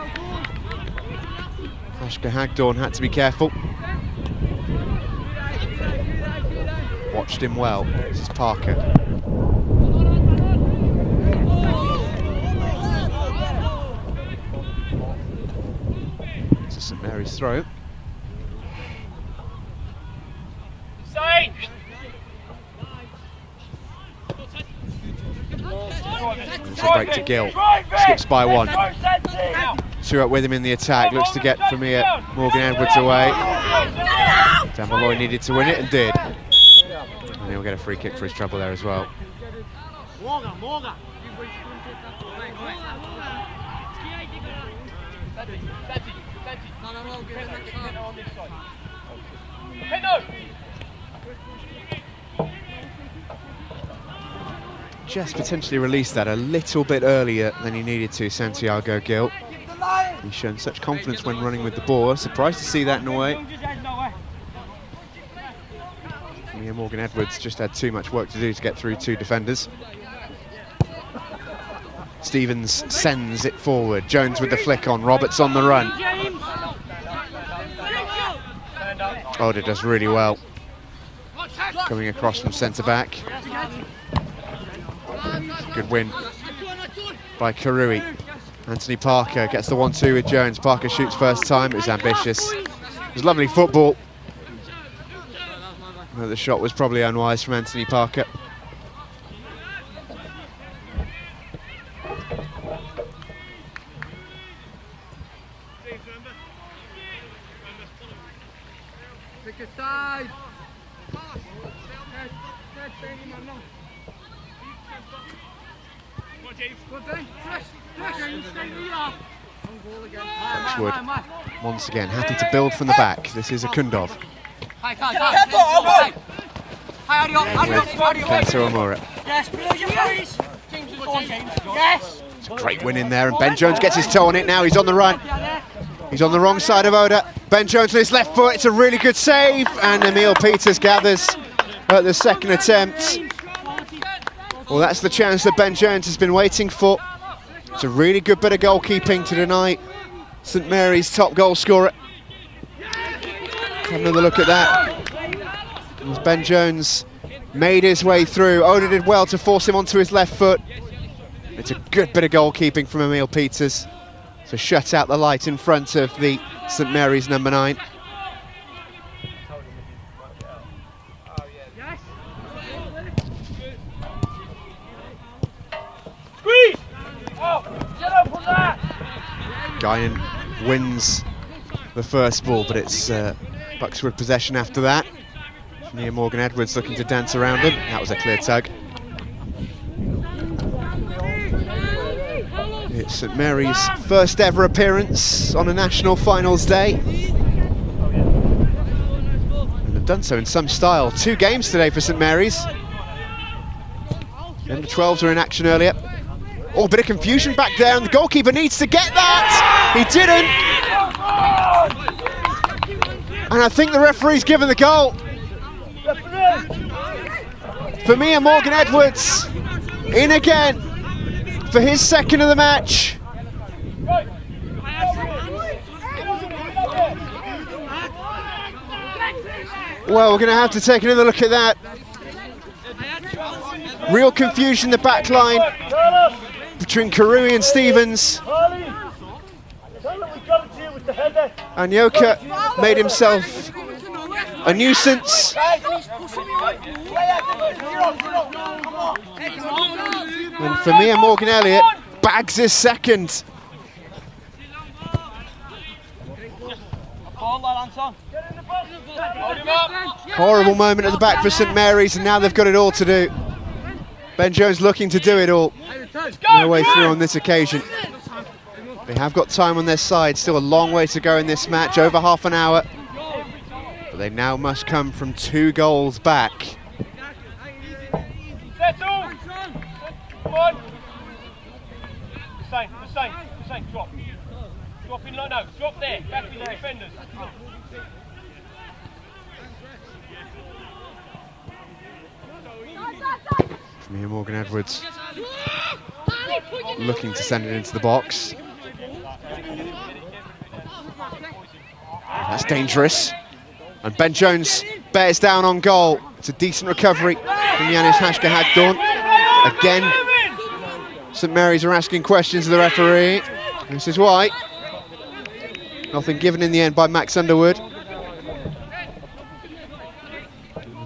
Ashka Hagdorn had to be careful. Watched him well. This is Parker. This is St Mary's throw. It's a break to Gill. Skips by one. Two up with him in the attack. Looks to get from here Morgan Edwards away. Dan Malloy needed to win it and did. And he'll get a free kick for his trouble there as well. just potentially released that a little bit earlier than he needed to, Santiago Gil. He's shown such confidence when running with the ball. Surprised to see that in a way. Morgan Edwards just had too much work to do to get through 2 defenders. Stevens sends it forward. Jones with the flick on. Roberts on the run. Oda does really well. Coming across from centre back. Good win by Karui. Anthony Parker gets the 1-2 with Jones. Parker shoots first time. It was ambitious. It was lovely football. But the shot was probably unwise from Anthony Parker.
Pick a side.
Buckswood, once again, happy to build from the back. This is Akundov. Kento Omura. It's a great win in there, and Ben Jones gets his toe on it now. He's on the run. He's on the wrong side of Oda. Ben Jones on his left foot. It's a really good save, and Emil Peters gathers at the second attempt. Well, that's the chance that Ben Jones has been waiting for. It's a really good bit of goalkeeping to deny St Mary's top goal scorer. Have another look at that. As Ben Jones made his way through. Oda did well to force him onto his left foot. It's a good bit of goalkeeping from Emil Peters to shut out the light in front of the St Mary's number 9. Guinan wins the first ball, but it's Buckswood possession after that. Near Morgan Edwards looking to dance around him. That was a clear tug. It's St Mary's first ever appearance on a national finals day. And they've done so in some style. 2 games today for St Mary's. The under-12s were in action earlier. Oh, a bit of confusion back there, and the goalkeeper needs to get that! He didn't! And I think the referee's given the goal. For me and Morgan Edwards, in again for his second of the match. Well, we're going to have to take another look at that. Real confusion in the back line between Karui and Stevens. And Yoka made himself a nuisance. And for me and Morgan Elliott, bags his second. Horrible moment at the back for St Mary's, and now they've got it all to do. Ben Jones looking to do it all. No way through on this occasion. They have got time on their side, still a long way to go in this match, over half an hour. But they now must come from 2 goals back.
Settle! Come on! The same, drop. Drop in, no, drop there, back with the defenders.
From here, Morgan Edwards looking to send it into the box. That's dangerous. And Ben Jones bears down on goal. It's a decent recovery from Yanis Hashka-Hagdorn. Again, St Mary's are asking questions of the referee. This is why. Nothing given in the end by Max Underwood.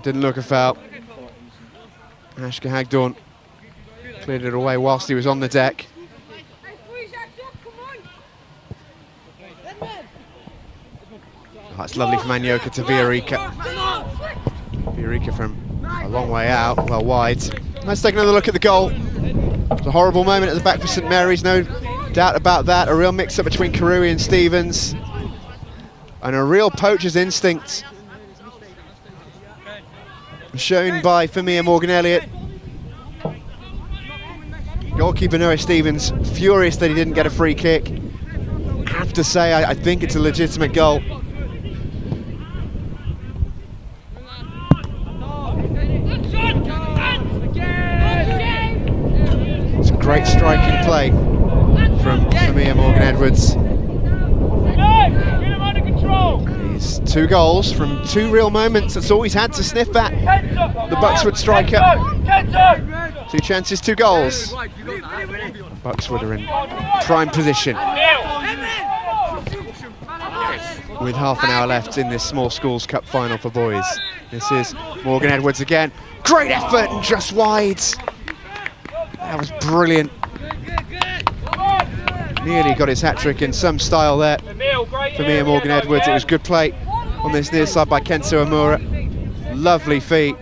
Didn't look a foul. Hashka-Hagdorn cleared it away whilst he was on the deck. Oh, it's lovely from Anyoka to Viorica. Viorica from a long way out, well wide. Let's take another look at the goal. It's a horrible moment at the back for St Mary's, no doubt about that. A real mix-up between Karui and Stevens. And a real poacher's instinct shown by Famia Morgan Elliott. Goalkeeper Noah Stevens furious that he didn't get a free kick. I have to say, I think it's a legitimate goal. It's a great striking play from Mia Morgan-Edwards. And he's 2 goals from 2 real moments. That's all he's had to sniff at, the Buckswood striker. 2 chances, 2 goals. Buckswood are in prime position. With half an hour left in this Small Schools Cup final for boys. This is Morgan-Edwards again. Great effort and just wide. That was brilliant. Nearly got his hat-trick in some style there for Mia Morgan-Edwards. It was good play on this near side by Kento Amura. Lovely feet.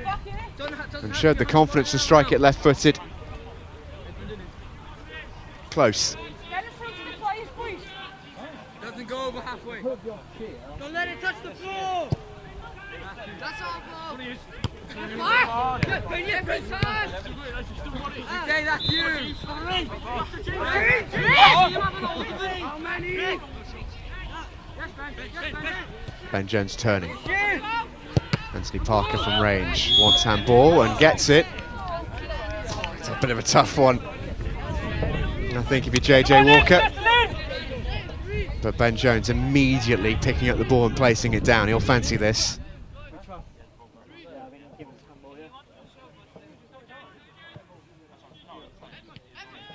And showed the confidence to strike it left-footed. Close.
Doesn't go over halfway. Don't let it touch the floor. That's our ball. Say that's you.
Ben Jones turning. Anthony Parker from range wants handball and gets it. It's a bit of a tough one, I think, if you're JJ Walker. But Ben Jones immediately picking up the ball and placing it down. He'll fancy this.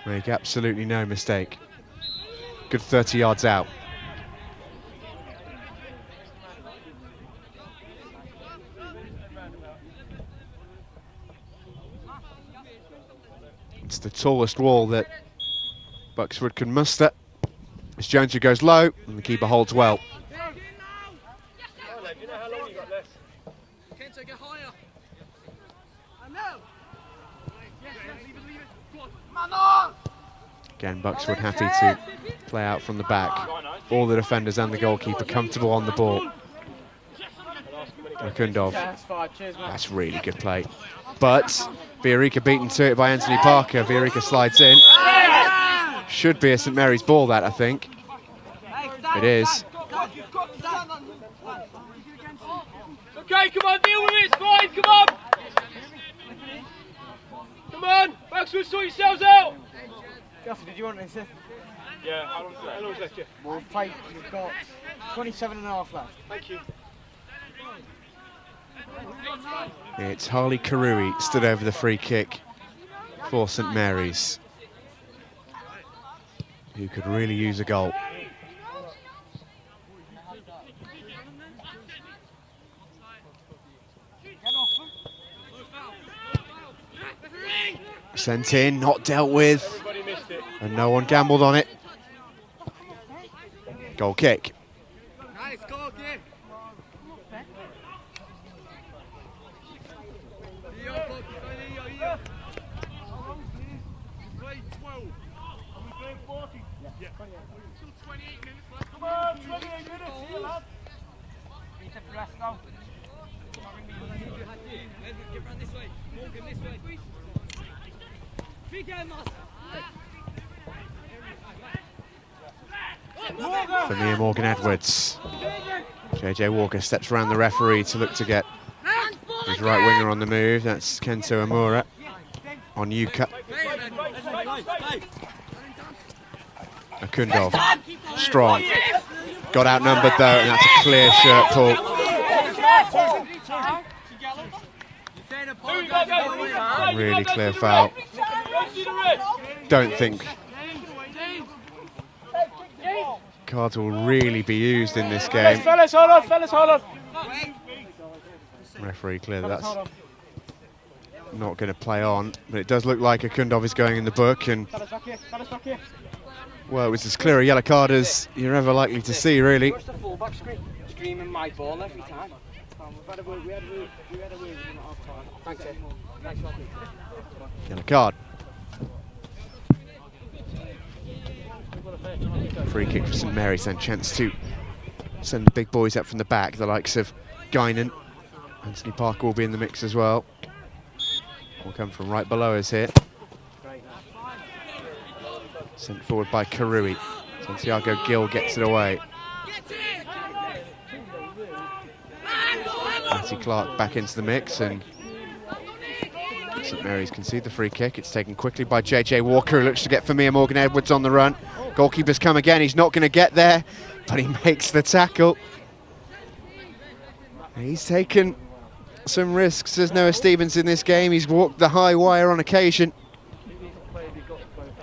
Make absolutely no mistake. Good 30 yards out. It's the tallest wall that Buckswood can muster. It's Jones who goes low, and the keeper holds well. Again, Buckswood happy to play out from the back. All the defenders and the goalkeeper comfortable on the ball. Akundov, that's really good play. But Viorica beaten to it by Anthony Parker. Viorica slides in. Should be a St Mary's ball, that, I think. It is.
Okay, come on, deal with it, it's fine, come on! Come on, Buckswood, sort yourselves out!
Gaffer, did you want this?
Yeah, how long's left you?
We've got 27 and a half left.
Thank you.
It's Harley Karui stood over the free kick for St Mary's, who could really use a goal. Sent in, not dealt with, and no one gambled on it. Goal kick.
Nice goal kick.
Come on, 28 minutes here, lad.
Get round this way. Morgan, this way.
For Mia Morgan-Edwards. JJ Walker steps around the referee to look to get his right winger on the move. That's Kento Amura on Yuka. Akundov, strong. Got outnumbered though, and that's a clear shirt pull. Really clear foul. Don't think cards will really be used in this game.
Fellas, hold on, hold on.
Referee clear that's not going to play on, but it does look like Akundov is going in the book, and well, it was as clear a yellow card as you're ever likely to see, really.
What's the fullback screaming my ball every time? We had a word with him at half time. Thanks, Ed. Thanks, Robbie.
Yellow card. Free kick for St Mary's, then chance to send the big boys up from the back, the likes of Guinan. Anthony Parker will be in the mix as well. Will come from right below us here. Sent forward by Karui. Santiago Gill gets it away. Matty Clark back into the mix, and St Mary's concede the free kick. It's taken quickly by JJ Walker, who looks to get Famia Morgan-Edwards on the run. Goalkeeper's come again. He's not going to get there, but he makes the tackle. He's taken some risks. There's Noah Stevens in this game. He's walked the high wire on occasion.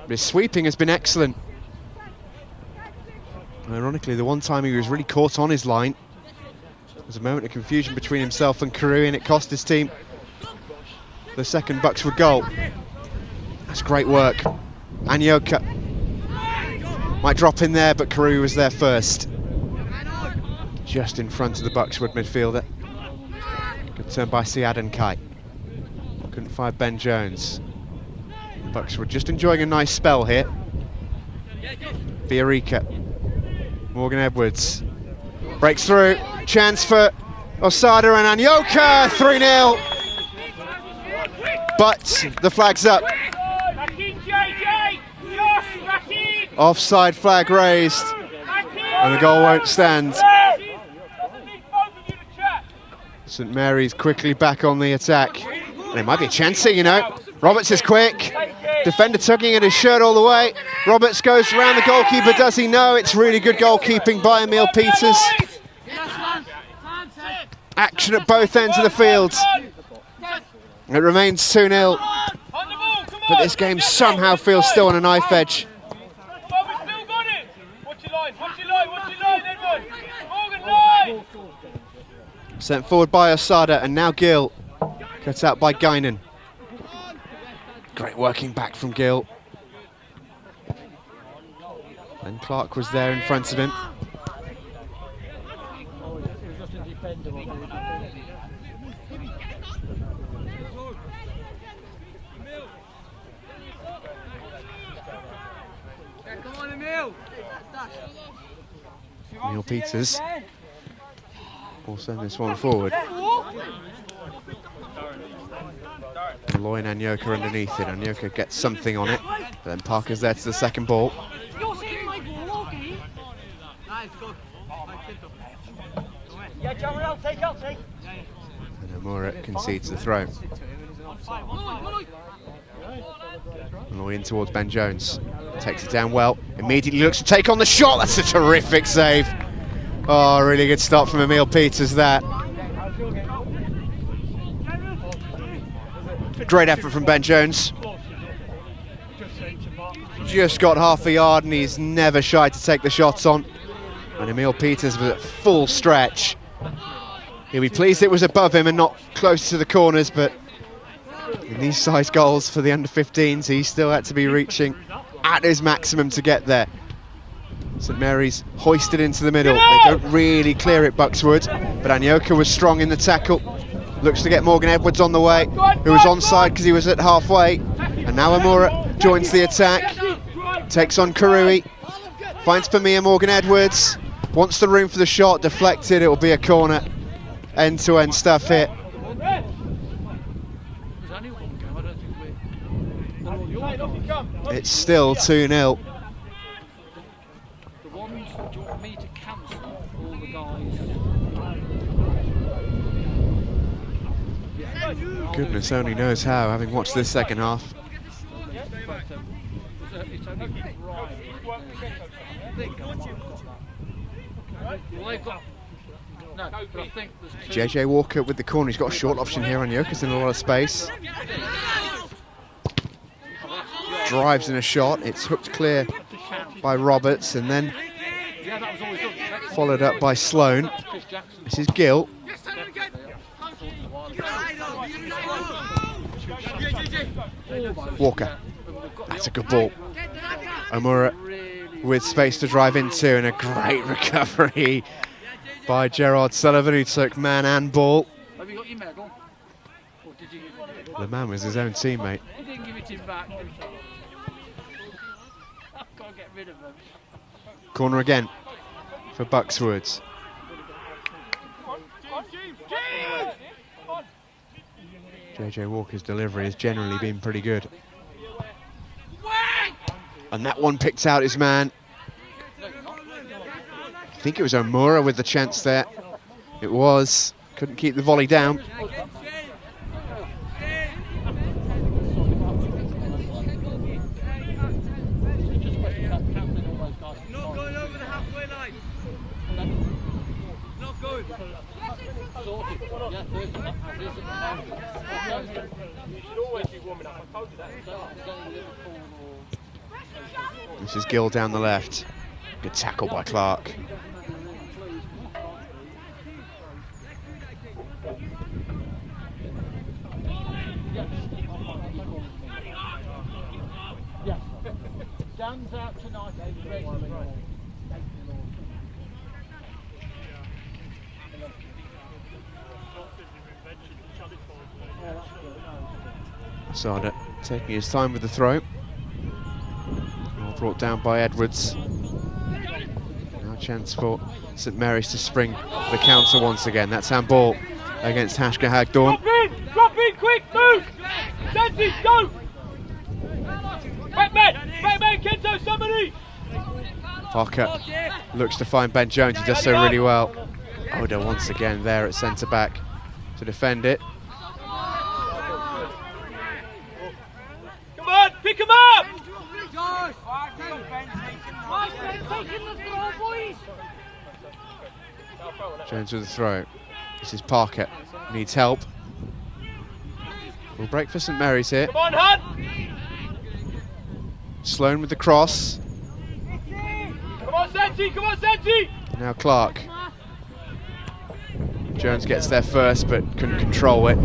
His sweeping has been excellent. Ironically, the one time he was really caught on his line, there was a moment of confusion between himself and Karui, and it cost his team the second Buckswood goal. That's great work. Anyoka might drop in there, but Karui was there first. Just in front of the Buckswood midfielder. Good turn by Siad and Kai. Couldn't find Ben Jones. Buckswood just enjoying a nice spell here. Viorica. Morgan-Edwards. Breaks through. Chance for Osada and Anyoka. 3-0. But the flag's up. Offside flag raised. And the goal won't stand. St Mary's quickly back on the attack. And it might be a chance here, you know. Roberts is quick. Defender tugging at his shirt all the way. Roberts goes around the goalkeeper. Does he know? It's really good goalkeeping by Emil Peters. Action at both ends of the field. It remains 2-0. But this game somehow feels still on a knife edge. Sent forward by Osada, and now Gill. Cut out by Guinan. Great working back from Gill. And Clark was there in front of him. Emil Peters will send this one forward. Loy and Anyoka underneath it. Anyoka gets something on it, but then Parker's there to the second ball. And Amura concedes the throw. Loy in towards Ben Jones. Takes it down well. Immediately looks to take on the shot. That's a terrific save. Oh, really good stop from Emil Peters there. Great effort from Ben Jones. Just got half a yard and he's never shy to take the shots on. And Emil Peters was at full stretch. He'll be pleased it was above him and not close to the corners, but in these size goals for the under-15s, he still had to be reaching at his maximum to get there. St Mary's hoisted into the middle. They don't really clear it, Buckswood, but Anyoka was strong in the tackle. Looks to get Morgan-Edwards on the way, who was onside because he was at halfway. And now Amura joins the attack. Takes on Karui. Finds Famia Morgan-Edwards. Wants the room for the shot. Deflected. It will be a corner. End-to-end stuff here. It's still 2-0. Goodness only knows how, having watched this second half. JJ Walker with the corner. He's got a short option here. Anyoka's in a lot of space. Drives in a shot. It's hooked clear by Roberts and then followed up by Sloan. This is Gill. Walker. That's a good ball. Amura with space to drive into, and a great recovery by Gerard Sullivan, who took man and ball. The man was his own teammate. Corner again for Buckswood. JJ Walker's delivery has generally been pretty good. And that one picked out his man. I think it was Omura with the chance there. It was. Couldn't keep the volley down.
Not going over the halfway line. Not going.
This is Gill down the left. Good tackle by Clark.
Dan's out tonight.
Sada taking his time with the throw. All brought down by Edwards. Now a chance for St Mary's to spring the counter once again. That's handball against Hashka Hagdorn.
Drop in, quick, move! Sensi, go! Back man, Kento, somebody!
Parker looks to find Ben Jones, he does so really well. Oda once again there at centre back to defend it.
Come on, pick him up!
Jones with the throw. This is Parker, needs help. We'll break for St Mary's here.
Come on, Hunt!
Sloan with the cross.
Come on, Sensi, come on, Sensi!
Now Clark. Jones gets there first but couldn't control it.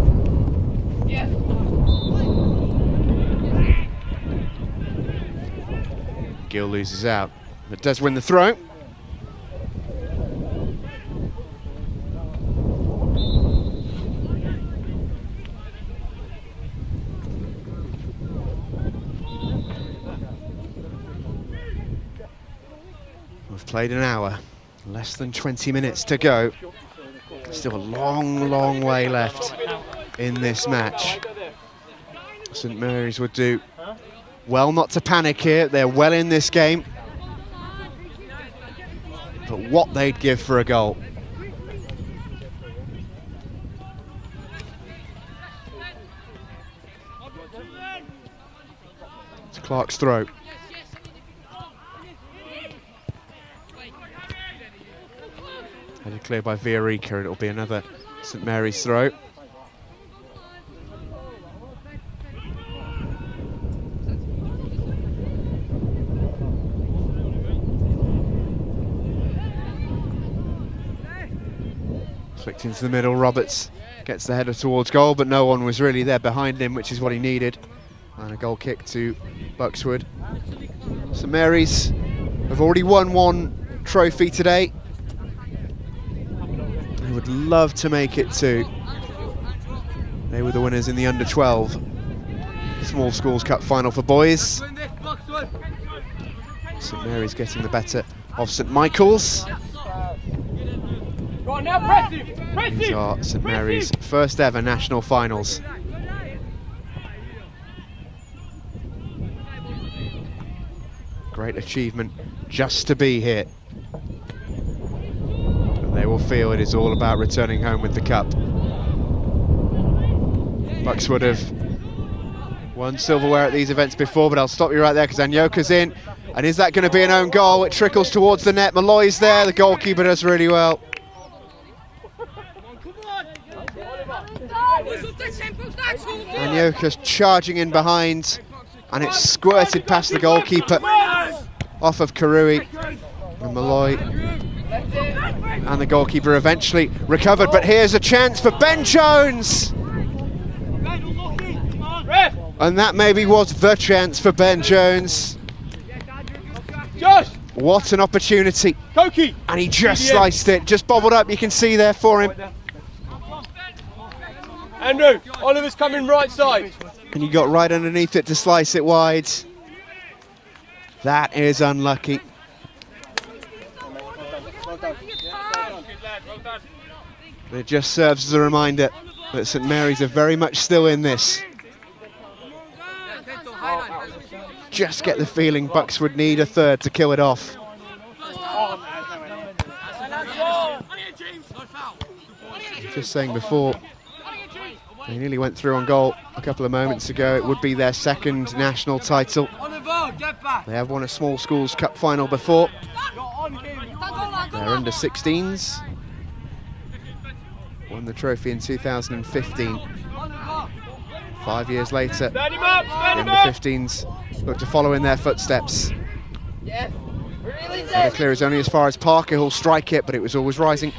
Gill loses out, but does win the throw. We've played an hour, less than 20 minutes to go. Still a long, long way left in this match. St Mary's would do well not to panic here. They're well in this game. But what they'd give for a goal. It's Clark's throw. Headed clear by Viorica, and it'll be another St Mary's throw. Flicked into the middle, Roberts gets the header towards goal, but no one was really there behind him, which is what he needed. And a goal kick to Buckswood. St Mary's have already won one trophy today. They would love to make it two. They were the winners in the under-12 Small Schools Cup final for boys. St Mary's getting the better of St Michael's.
Right, now press him! Press him!
These are St Mary's first ever national finals. Great achievement just to be here. But they will feel it is all about returning home with the cup. Buckswood have won silverware at these events before, but I'll stop you right there because Anyoka's in. And is that going to be an own goal? It trickles towards the net. Malloy's there. The goalkeeper does really well. Anyoka's charging in behind, and it's squirted past the goalkeeper off of Karui. And Malloy and the goalkeeper eventually recovered, but here's a chance for Ben Jones! And that maybe was the chance for Ben Jones.
Josh!
What an opportunity.
Koki!
And he just sliced it, just bobbled up, you can see there for him.
Andrew, Oliver's coming right side.
And he got right underneath it to slice it wide. That is unlucky. But it just serves as a reminder that St Mary's are very much still in this. just get the feeling Buckswood need a third to kill it off. Just saying before, they nearly went through on goal a couple of moments ago. It would be their second national title. They have won a small schools cup final before. They're under 16s. Won the trophy in 2015. 5 years later, the under 15s look to follow in their footsteps. The clear is only as far as Parker, who'll strike it, but it was always rising.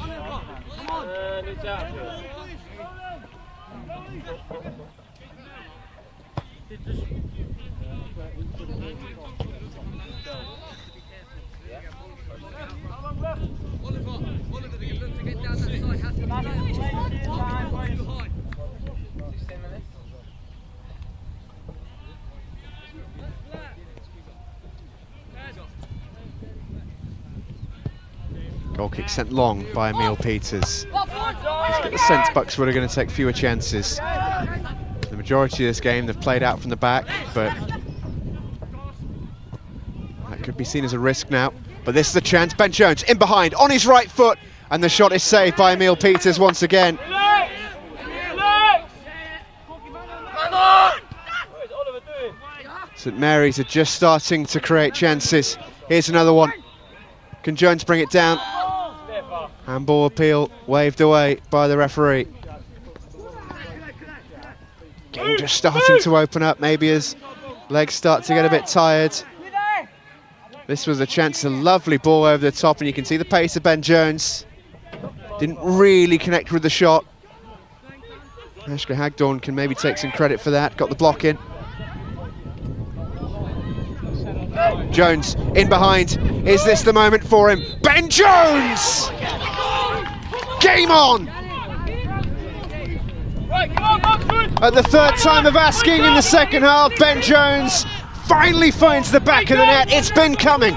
Goal kick sent long by Emil Peters. Just get the sense Buckswood are going to take fewer chances. The majority of this game they've played out from the back, but that could be seen as a risk now. But this is a chance. Ben Jones in behind on his right foot, and the shot is saved by Emil Peters once again. St Mary's are just starting to create chances. Here's another one. Can Jones bring it down? Handball appeal waved away by the referee. Game just starting to open up, maybe as legs start to get a bit tired. This was a chance, a lovely ball over the top, and you can see the pace of Ben Jones. Didn't really connect with the shot. Ashka Hagdorn can maybe take some credit for that, got the block in. Jones in behind. Is this the moment for him? Ben Jones! Game on! At the third time of asking in the second half, Ben Jones finally finds the back of the net. It's been coming.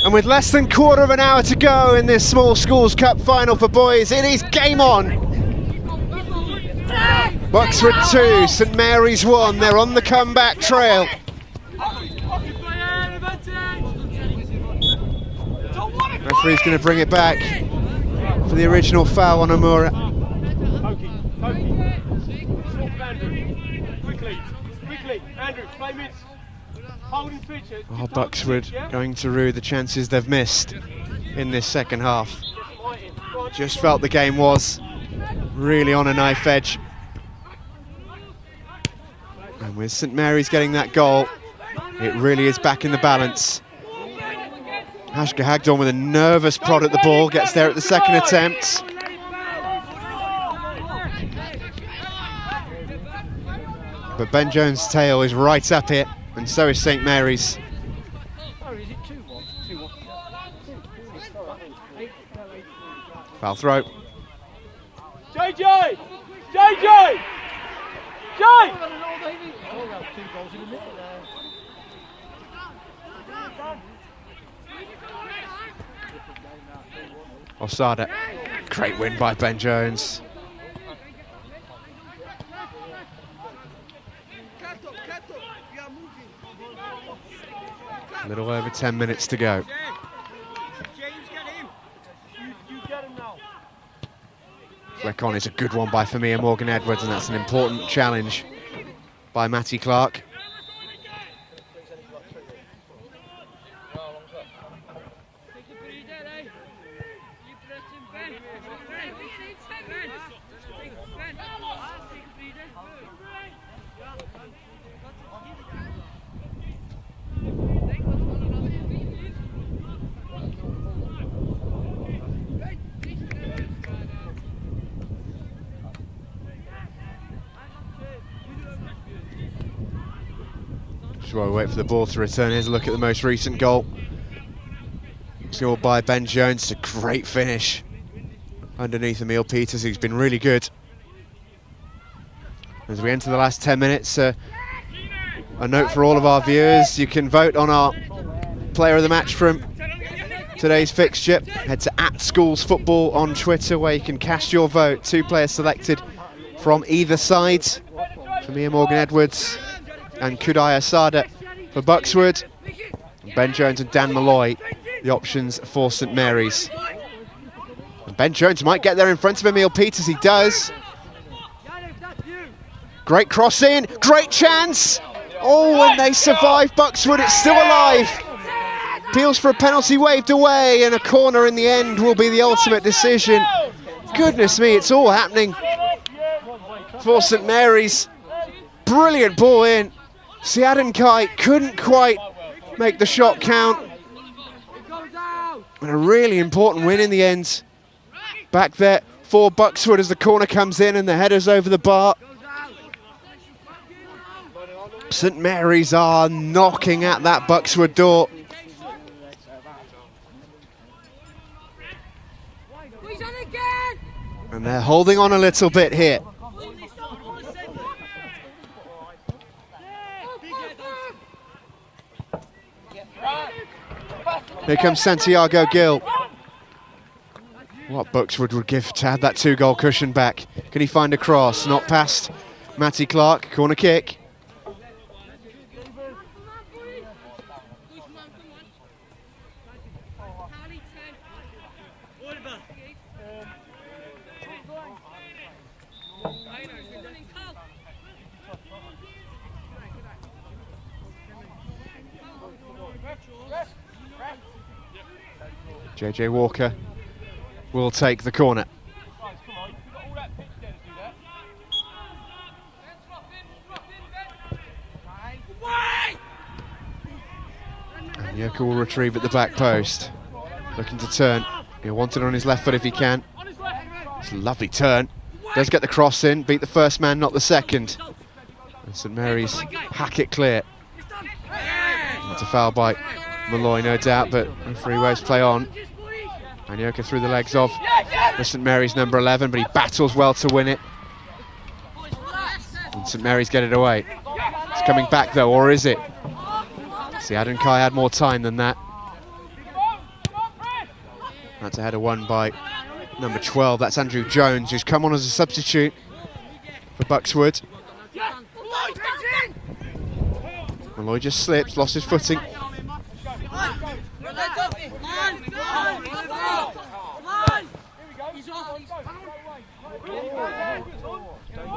And with less than quarter of an hour to go in this Small Schools Cup final for boys, it is game on. Buckswood 2, St Mary's 1, they're on the comeback trail. Referee's going to bring it back for the original foul on Amura. Oh, Buckswood going to rue the chances they've missed in this second half. Just felt the game was really on a knife edge. And with St Mary's getting that goal, it really is back in the balance. Ashka Hagdorn with a nervous prod at the ball, gets there at the second attempt. But Ben Jones' tail is right up it, and so is St Mary's. Foul throw.
JJ! JJ! Jay!
Osada. Great win by Ben Jones. A little over 10 minutes to go. Fleck on is a good one by Famia Morgan-Edwards, and that's an important challenge by Matty Clark. While we wait for the ball to return, here's a look at the most recent goal. Scored by Ben Jones. It's a great finish underneath Emil Peters, who's been really good. As we enter the last 10 minutes, a note for all of our viewers: you can vote on our player of the match from today's fixture. Head to @SchoolsFootball on Twitter where you can cast your vote. 2 players selected from either side. For Mia Morgan-Edwards and Kudai Asada for Buckswood. Ben Jones and Dan Malloy, the options for St Mary's. And Ben Jones might get there in front of Emil Peters, he does. Great cross in, great chance! Oh, and they survive Buckswood, it's still alive! Appeals for a penalty waved away, and a corner in the end will be the ultimate decision. Goodness me, it's all happening for St Mary's. Brilliant ball in. Siadan Kai couldn't quite make the shot count. And a really important win in the end. Back there for Buckswood as the corner comes in and the header's over the bar. St Mary's are knocking at that Buckswood door. And they're holding on a little bit here. Here comes Santiago Gill. What Buckswood would give to have that 2-goal cushion back. Can he find a cross? Not past Matty Clark. Corner kick. JJ Walker will take the corner. And Yoka will retrieve at the back post. Looking to turn. He'll want it on his left foot if he can. It's a lovely turn. Does get the cross in, beat the first man, not the second. And St Mary's hack it clear. It's a foul by Malloy, no doubt, but referee waves play on. And Yoka through the legs of St Mary's number 11, but he battles well to win it. And St Mary's get it away. It's coming back though, or is it? See, Adam Kai had more time than that. That's a header won by number 12. That's Andrew Jones, who's come on as a substitute for Buckswood. Malloy just slips, lost his footing.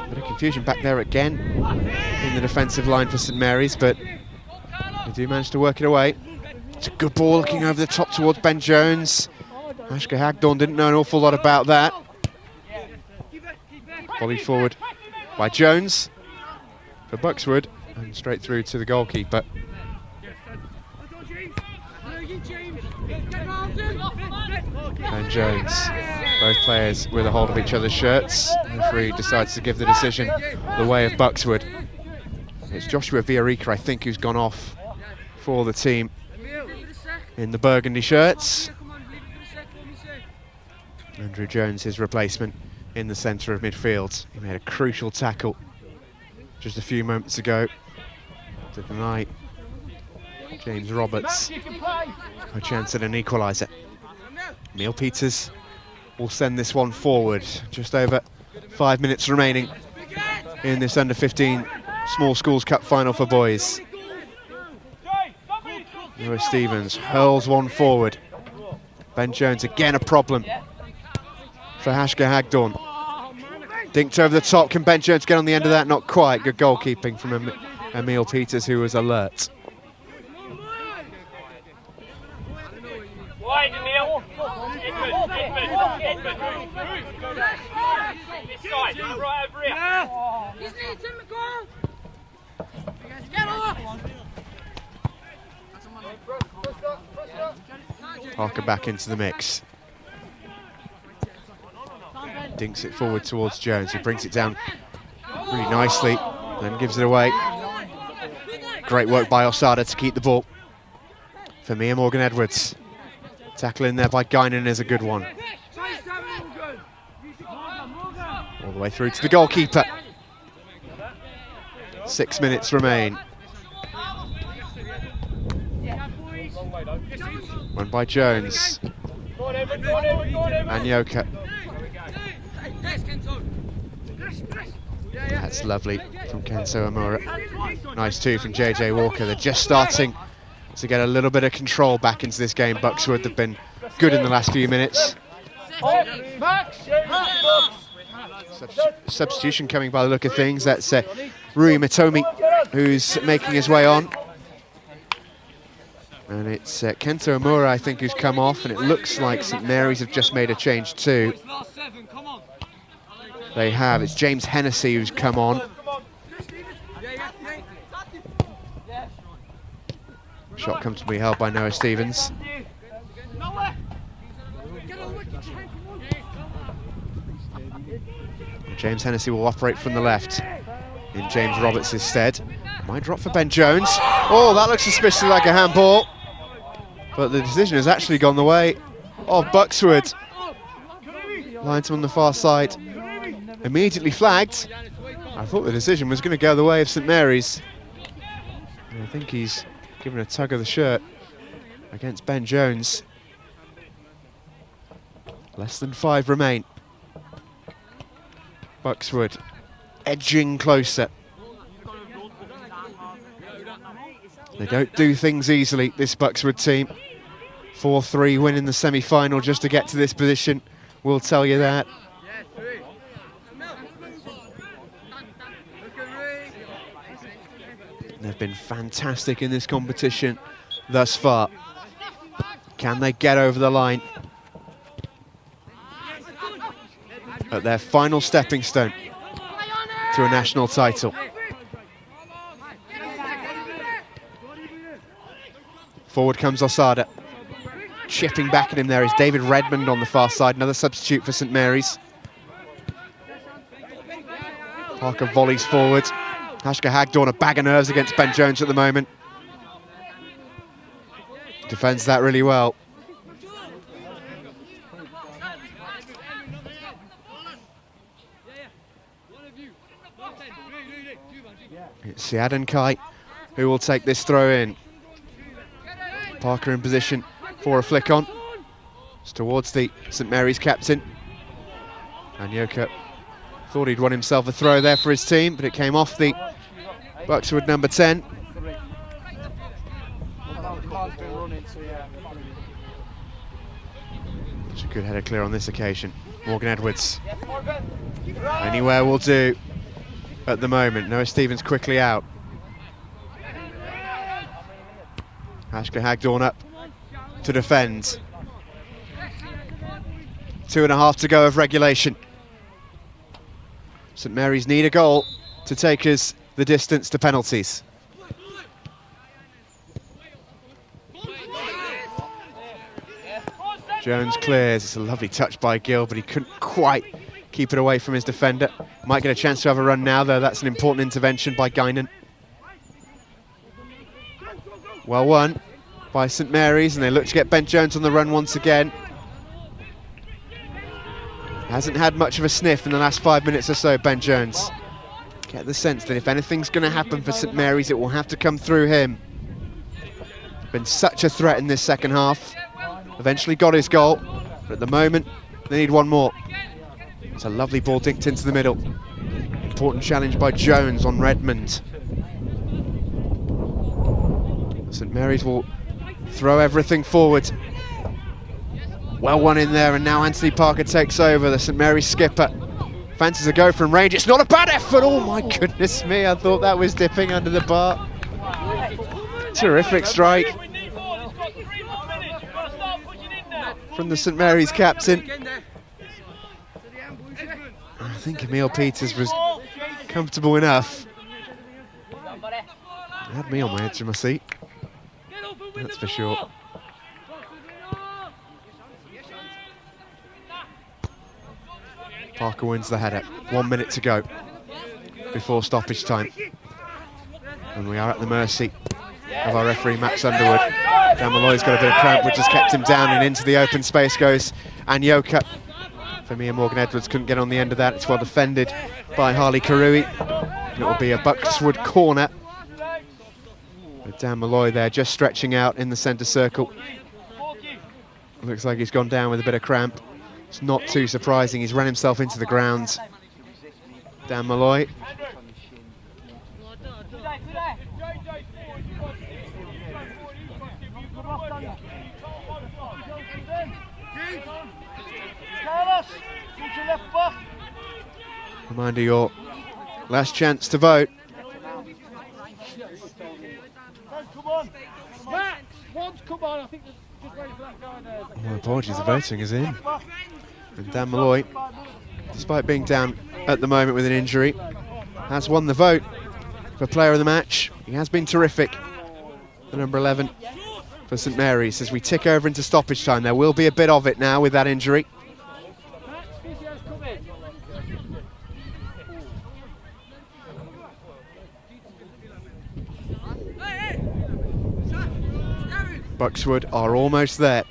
Bit of confusion back there again in the defensive line for St Mary's, but they do manage to work it away. It's a good ball looking over the top towards Ben Jones. Ashka Hagdorn didn't know an awful lot about that. Volleyed forward by Jones for Buckswood and straight through to the goalkeeper. And Jones, both players with a hold of each other's shirts. The referee decides to give the decision the way of Buckswood. It's Joshua Villarrica, I think, who's gone off for the team in the burgundy shirts. Andrew Jones, his replacement, in the centre of midfield. He made a crucial tackle just a few moments ago to deny James Roberts a chance at an equaliser. Emil Peters will send this one forward. Just over 5 minutes remaining in this under-15 Small Schools Cup final for boys. Noah Stevens hurls one forward. Ben Jones again a problem for Hashka Hagdorn. Dinked over the top. Can Ben Jones get on the end of that? Not quite. Good goalkeeping from Emil Peters, who was alert.
Wide, Emil. This side, right over here.
He's needing the goal. Get off.
Parker back into the mix. Dinks it forward towards Jones, who brings it down really nicely, then gives it away. Great work by Osada to keep the ball for Mia Morgan-Edwards. Tackle in there by Guinan is a good one. All the way through to the goalkeeper. 6 minutes remain. Won by Jones. Anyoka. That's lovely from Kenzo Amura. Nice too from JJ Walker. They're just starting to get a little bit of control back into this game. Buckswood have been good in the last few minutes. Substitution coming by the look of things. That's Rui Matomi who's making his way on. And it's Kento Amura, I think, who's come off, and it looks like St Mary's have just made a change too. They have. It's James Hennessy who's come on. Shot comfortably held by Noah Stevens. James Hennessy will operate from the left in James Roberts' stead. Might drop for Ben Jones. Oh, that looks suspiciously like a handball. But the decision has actually gone the way of Buckswood. Linesman on the far side immediately flagged. I thought the decision was going to go the way of St Mary's. And I think he's given a tug of the shirt against Ben Jones. Less than 5 remain. Buckswood edging closer. They don't do things easily, this Buckswood team. 4-3 win in the semi-final just to get to this position, we'll tell you that. They've been fantastic in this competition thus far. Can they get over the line at their final stepping stone to a national title? Forward comes Osada. Chipping back at him there is David Redmond on the far side, another substitute for St Mary's. Parker volleys forward. Hashka Hagdorn, a bag of nerves against Ben Jones at the moment. Defends that really well. It's Siadan Kai who will take this throw in. Parker in position for a flick on. It's towards the St Mary's captain. Anyoka thought he'd won himself a throw there for his team, but it came off the Buckswood number 10. It's a good header clear on this occasion. Morgan Edwards. Anywhere will do at the moment. Noah Stevens quickly out. Hashka Hagdorn up to defend. 2.5 to go of regulation. St Mary's need a goal to take us the distance to penalties. Jones clears. It's a lovely touch by Gill, but he couldn't quite keep it away from his defender. Might get a chance to have a run now, though. That's an important intervention by Guinan. Well won by St Mary's, and they look to get Ben Jones on the run once again. Hasn't had much of a sniff in the last 5 minutes or so, Ben Jones. Get the sense that if anything's going to happen for St Mary's, it will have to come through him. Been such a threat in this second half. Eventually got his goal, but at the moment, they need one more. It's a lovely ball dinked into the middle. Important challenge by Jones on Redmond. St Mary's will throw everything forward. Well won in there, and now Anthony Parker takes over, the St Mary's skipper. Fancies a go from range. It's not a bad effort. Oh my goodness me, I thought that was dipping under the bar. Terrific strike from the St Mary's captain. I think Emil Peters was comfortable enough. Had me on my edge of my seat, that's for sure. Parker wins the header. 1 minute to go before stoppage time. And we are at the mercy of our referee, Max Underwood. Dan Malloy's got a bit of cramp, which has kept him down, and into the open space goes Anyoka. For me, and Morgan Edwards couldn't get on the end of that. It's well defended by Harley Karui. And it will be a Buckswood corner. Dan Malloy there, just stretching out in the centre circle. Looks like he's gone down with a bit of cramp. It's not too surprising, he's run himself into the ground. Dan Malloy. Reminder, your last chance to vote. Oh, apologies, the voting is in. And Dan Malloy, despite being down at the moment with an injury, has won the vote for player of the match. He has been terrific. The number 11 for St Mary's. As we tick over into stoppage time, there will be a bit of it now with that injury. Buckswood are almost there.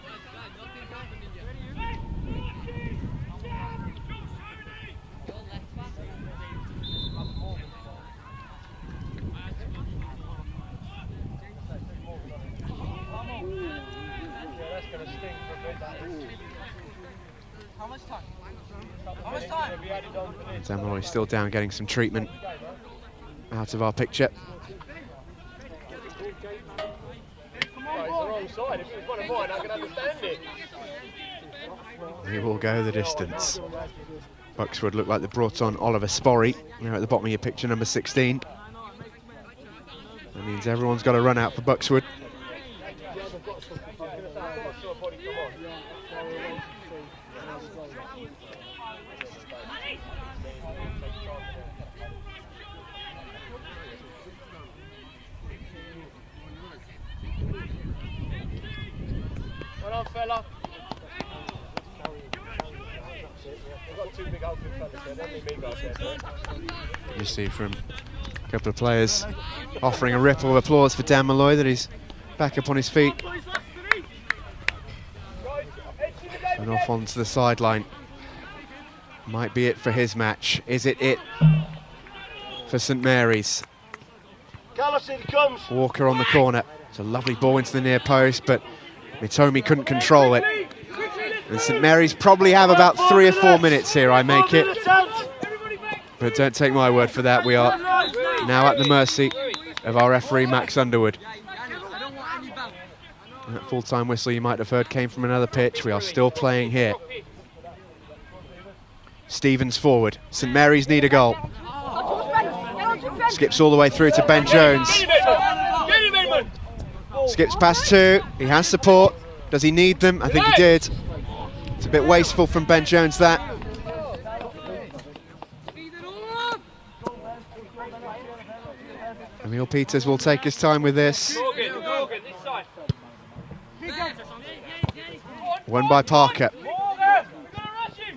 Dan Malloy still down, getting some treatment out of our picture. He will go the distance. Buckswood look like they brought on Oliver Sporry. They're at the bottom of your picture, number 16. That means everyone's got to run out for Buckswood.
Well on, fella.
You see from a couple of players offering a ripple of applause for Dan Malloy that he's back up on his feet. And off onto the sideline. Might be it for his match. Is it for St Mary's? Walker on the corner. It's a lovely ball into the near post, but Mitomi couldn't control it. And St Mary's probably have about 3 or 4 minutes here, I make it. But don't take my word for that. We are now at the mercy of our referee, Max Underwood. And that full-time whistle you might have heard came from another pitch. We are still playing here. Stevens forward. St Mary's need a goal. Skips all the way through to Ben Jones. Skips past 2. He has support. Does he need them? I think he did. It's a bit wasteful from Ben Jones, that. Emil Peters will take his time with this. Won by Parker.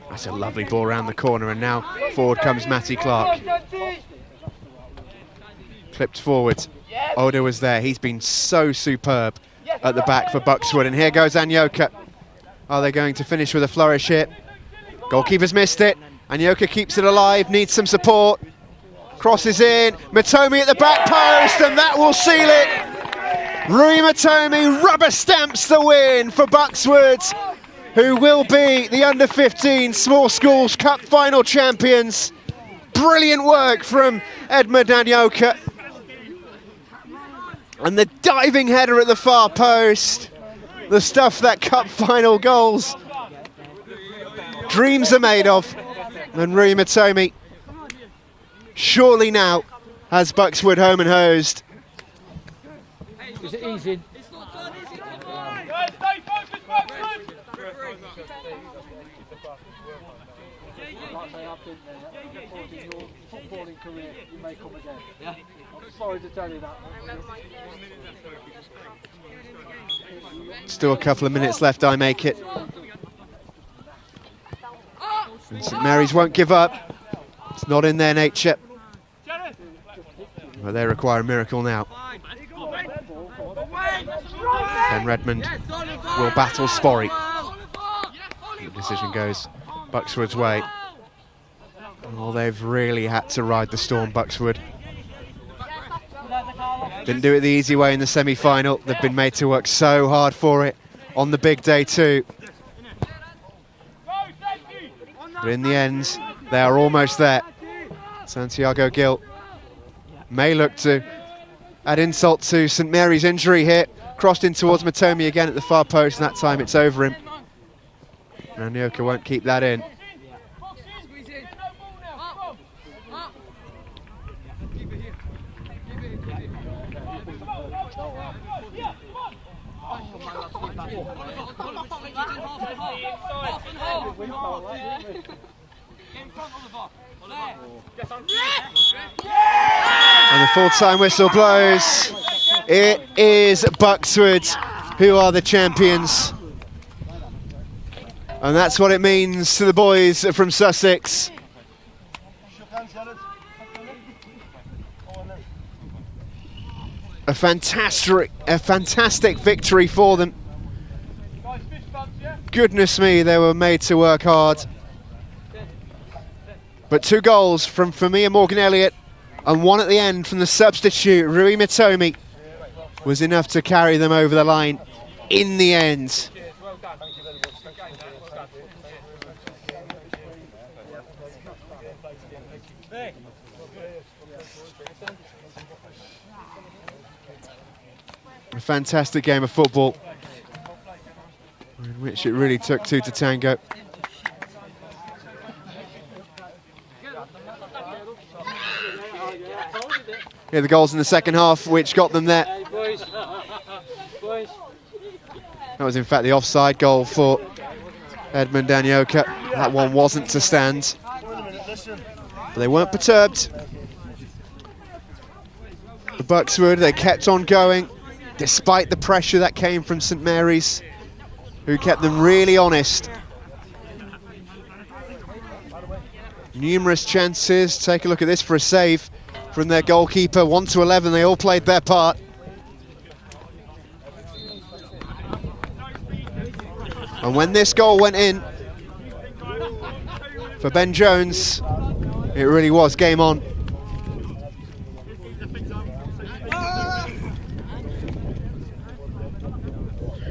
That's a lovely ball around the corner, and now forward comes Matty Clark. Clipped forward. Oda was there. He's been so superb at the back for Buckswood, and here goes Anyoka. Are they going to finish with a flourish here? Goalkeeper's missed it. Anyoka keeps it alive, needs some support. Crosses in, Mitomi at the back post, and that will seal it. Rui Mitomi rubber stamps the win for Buckswood, who will be the under-15 Small Schools Cup final champions. Brilliant work from Edmund Anyoka. And the diving header at the far post. The stuff that cup final goals dreams are made of. And Rui Mitomi surely now has Buckswood home and hosed.
Is it easy? Footballing career, you may come again. Yeah. I'm sorry to tell you that.
Still a couple of minutes left, I make it. And St Mary's won't give up. It's not in their nature. But they require a miracle now. Ben Redmond will battle Sporry. The decision goes Buckswood's way. Oh, they've really had to ride the storm, Buckswood. Didn't do it the easy way in the semi-final. They've been made to work so hard for it on the big day too. But in the end, they are almost there. Santiago Gil may look to add insult to St Mary's injury here. Crossed in towards Matomi again at the far post, and that time it's over him. And Anyoka won't keep that in. And the full-time whistle blows. It is Buckswood who are the champions. And that's what it means to the boys from Sussex. A fantastic victory for them. Goodness me, they were made to work hard. But 2 goals from Famia Morgan-Elliott and 1 at the end from the substitute, Rui Matomi, was enough to carry them over the line in the end. A fantastic game of football, in which it really took 2 to tango. Yeah, the goals in the second half, which got them there. That was in fact the offside goal for Edmund Anyoka. That one wasn't to stand, but they weren't perturbed. The Buckswood, they kept on going, despite the pressure that came from St Mary's, who kept them really honest. Numerous chances. Take a look at this for a save from their goalkeeper. 1 to 11, they all played their part. And when this goal went in for Ben Jones, it really was game on.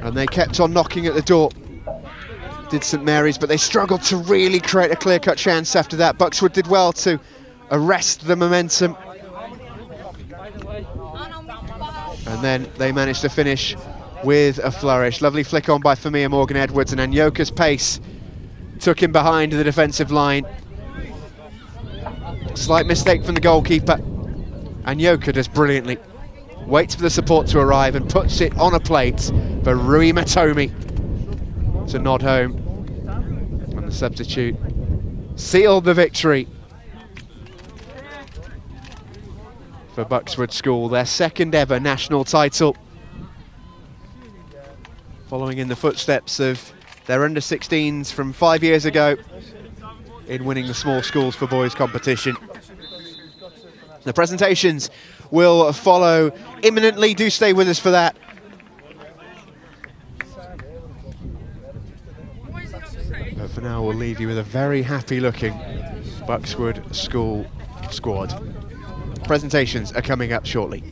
And they kept on knocking at the door, did St Mary's, but they struggled to really create a clear-cut chance after that. Buckswood did well to arrest the momentum. And then they managed to finish with a flourish. Lovely flick on by Famia Morgan-Edwards, and Anyoka's pace took him behind the defensive line. Slight mistake from the goalkeeper. Anyoka does brilliantly. Waits for the support to arrive and puts it on a plate for Rui Matomi to nod home. And the substitute sealed the victory for Buckswood School, their 2nd ever national title, following in the footsteps of their under-16s from 5 years ago in winning the small schools for boys competition. The presentations will follow imminently. Do stay with us for that. But for now, we'll leave you with a very happy-looking Buckswood School squad. Presentations are coming up shortly.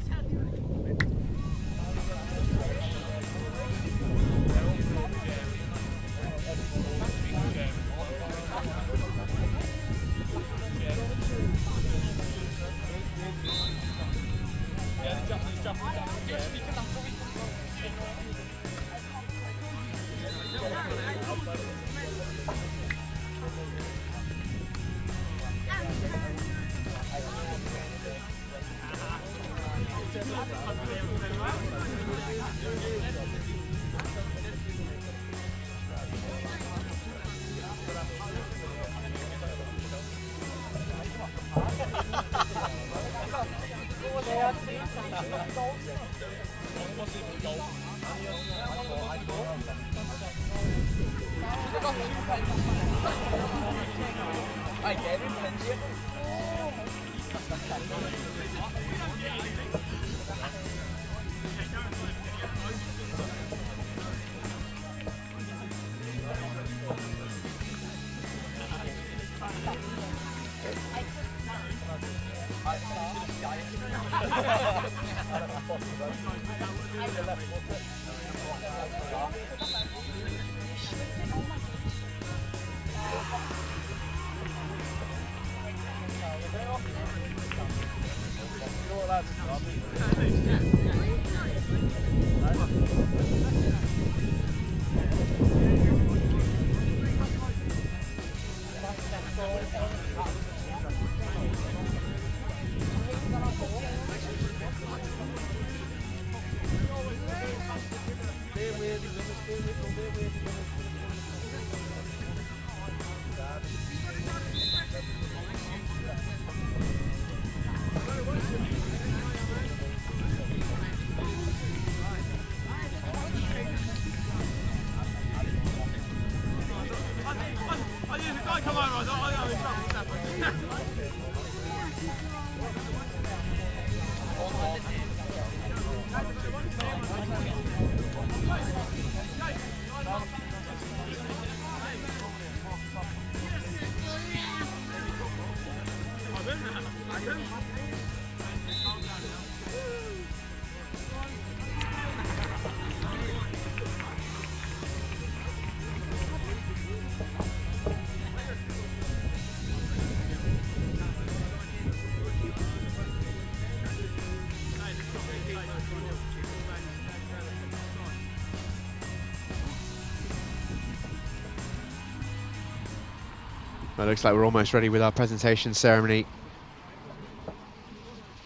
Well, it looks like we're almost ready with our presentation ceremony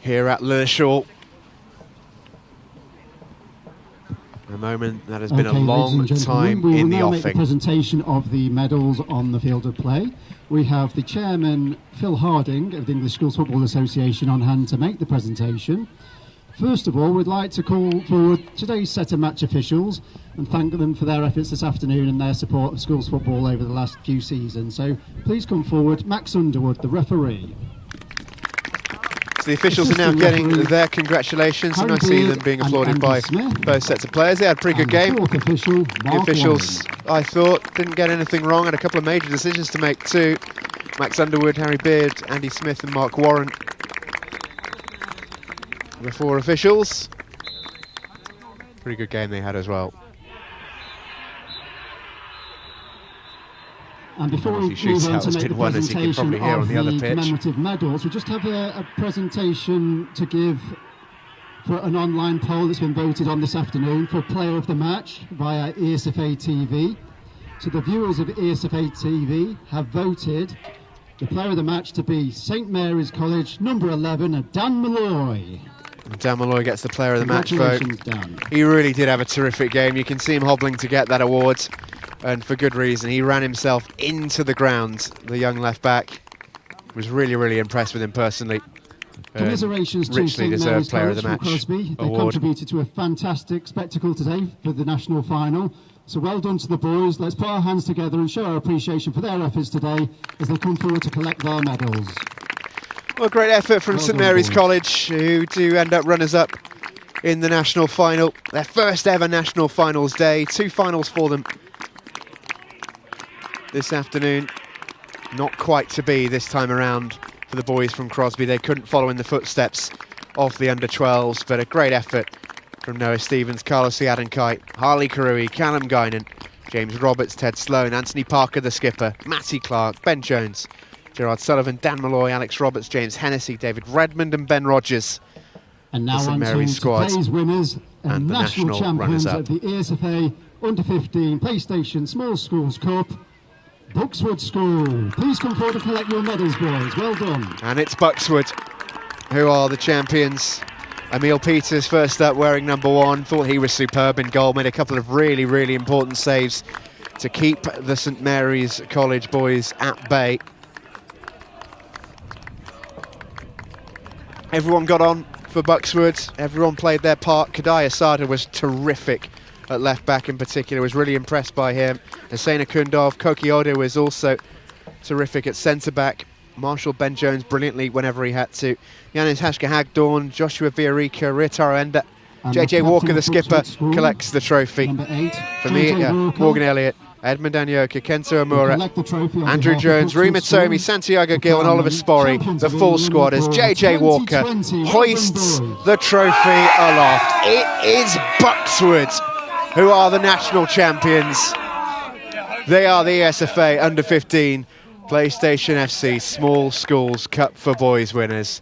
here at LIlleshall. A moment that has been a long time in the offing.
Make the presentation of the medals on the field of play. We have the chairman, Phil Harding, of the English Schools Football Association, on hand to make the presentation. First of all, we'd like to call forward today's set of match officials and thank them for their efforts this afternoon and their support of schools football over the last few seasons. So please come forward. Max Underwood, the referee.
So the officials are now getting their congratulations, and I see them being applauded by both sets of players. They had a pretty good game. The officials, I thought, didn't get anything wrong, had a couple of major decisions to make too. Max Underwood, Harry Beard, Andy Smith and Mark Warren. The four officials. Pretty good game they had as well.
And before we move on to make the presentation of the commemorative medals, we just have a presentation to give for an online poll that's been voted on this afternoon for Player of the Match via ESFA TV. So the viewers of ESFA TV have voted the Player of the Match to be St Mary's College, number 11, Dan Malloy.
Dan Malloy gets the Player of the Match vote. Dan. He really did have a terrific game. You can see him hobbling to get that award, and for good reason. He ran himself into the ground, the young left back. Was really, really impressed with him personally.
Commiserations to St Mary's College from Crosby. They contributed to a fantastic spectacle today for the national final. So well done to the boys. Let's put our hands together and show our appreciation for their efforts today as they come forward to collect their medals.
Well, great effort from St Mary's College, who do end up runners-up in the national final. Their first ever national finals day. 2 finals for them this afternoon. Not quite to be this time around for the boys from Crosby. They couldn't follow in the footsteps of the under-12s, but a great effort from Noah Stevens, Carlos Iadenkite, Harley Karui, Callum Guinan, James Roberts, Ted Sloan, Anthony Parker, the skipper, Matty Clark, Ben Jones, Gerard Sullivan, Dan Malloy, Alex Roberts, James Hennessy, David Redmond and Ben Rogers.
And now on to today's winners and the national champions of the ESFA Under-15 PlayStation Small Schools Cup, Buckswood School. Please come forward and collect your medals, boys. Well done.
And it's Buckswood who are the champions. Emil Peters first up, wearing number 1. Thought he was superb in goal. Made a couple of really, really important saves to keep the St Mary's College boys at bay. Everyone got on for Buckswood. Everyone played their part. Kadai Asada was terrific at left back in particular. Was really impressed by him. Hussein Akundov, Koki Odo was also terrific at centre back. Marshall Ben Jones brilliantly whenever he had to. Yanis Hashka Hagdorn, Joshua Villarrica, Ritaro Enda. JJ Walker, the skipper, collects the trophy. Familia, Morgan Elliott, Edmund Anyoka, Kento Omura, Andrew Jones, Rima Tomi, Santiago Gill and Oliver Sporry, the full squad as JJ Walker hoists the trophy aloft. It is Buckswood who are the national champions. They are the ESFA Under-15 PlayStation FC Small Schools Cup for Boys winners.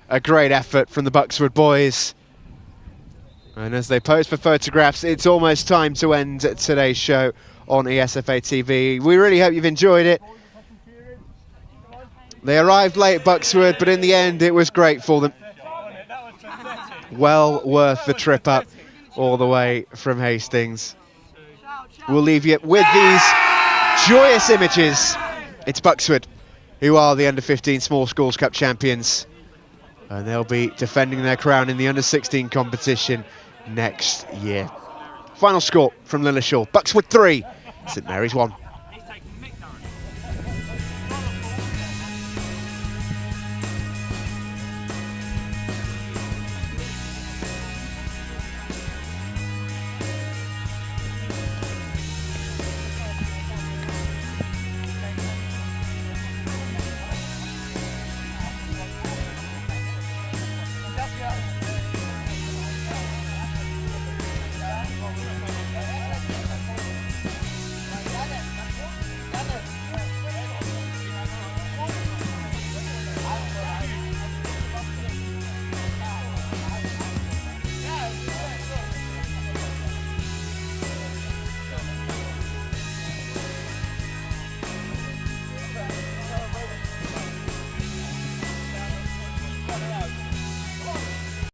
A great effort from the Buckswood boys. And as they pose for photographs, it's almost time to end today's show on ESFA TV. We really hope you've enjoyed it. They arrived late, Buckswood, but in the end it was great for them. Well worth the trip up all the way from Hastings. We'll leave you with these joyous images. It's Buckswood who are the Under-15 Small Schools Cup champions, and they'll be defending their crown in the Under-16 competition next year. Final score from LIlleshall: Buckswood 3, St Mary's 1.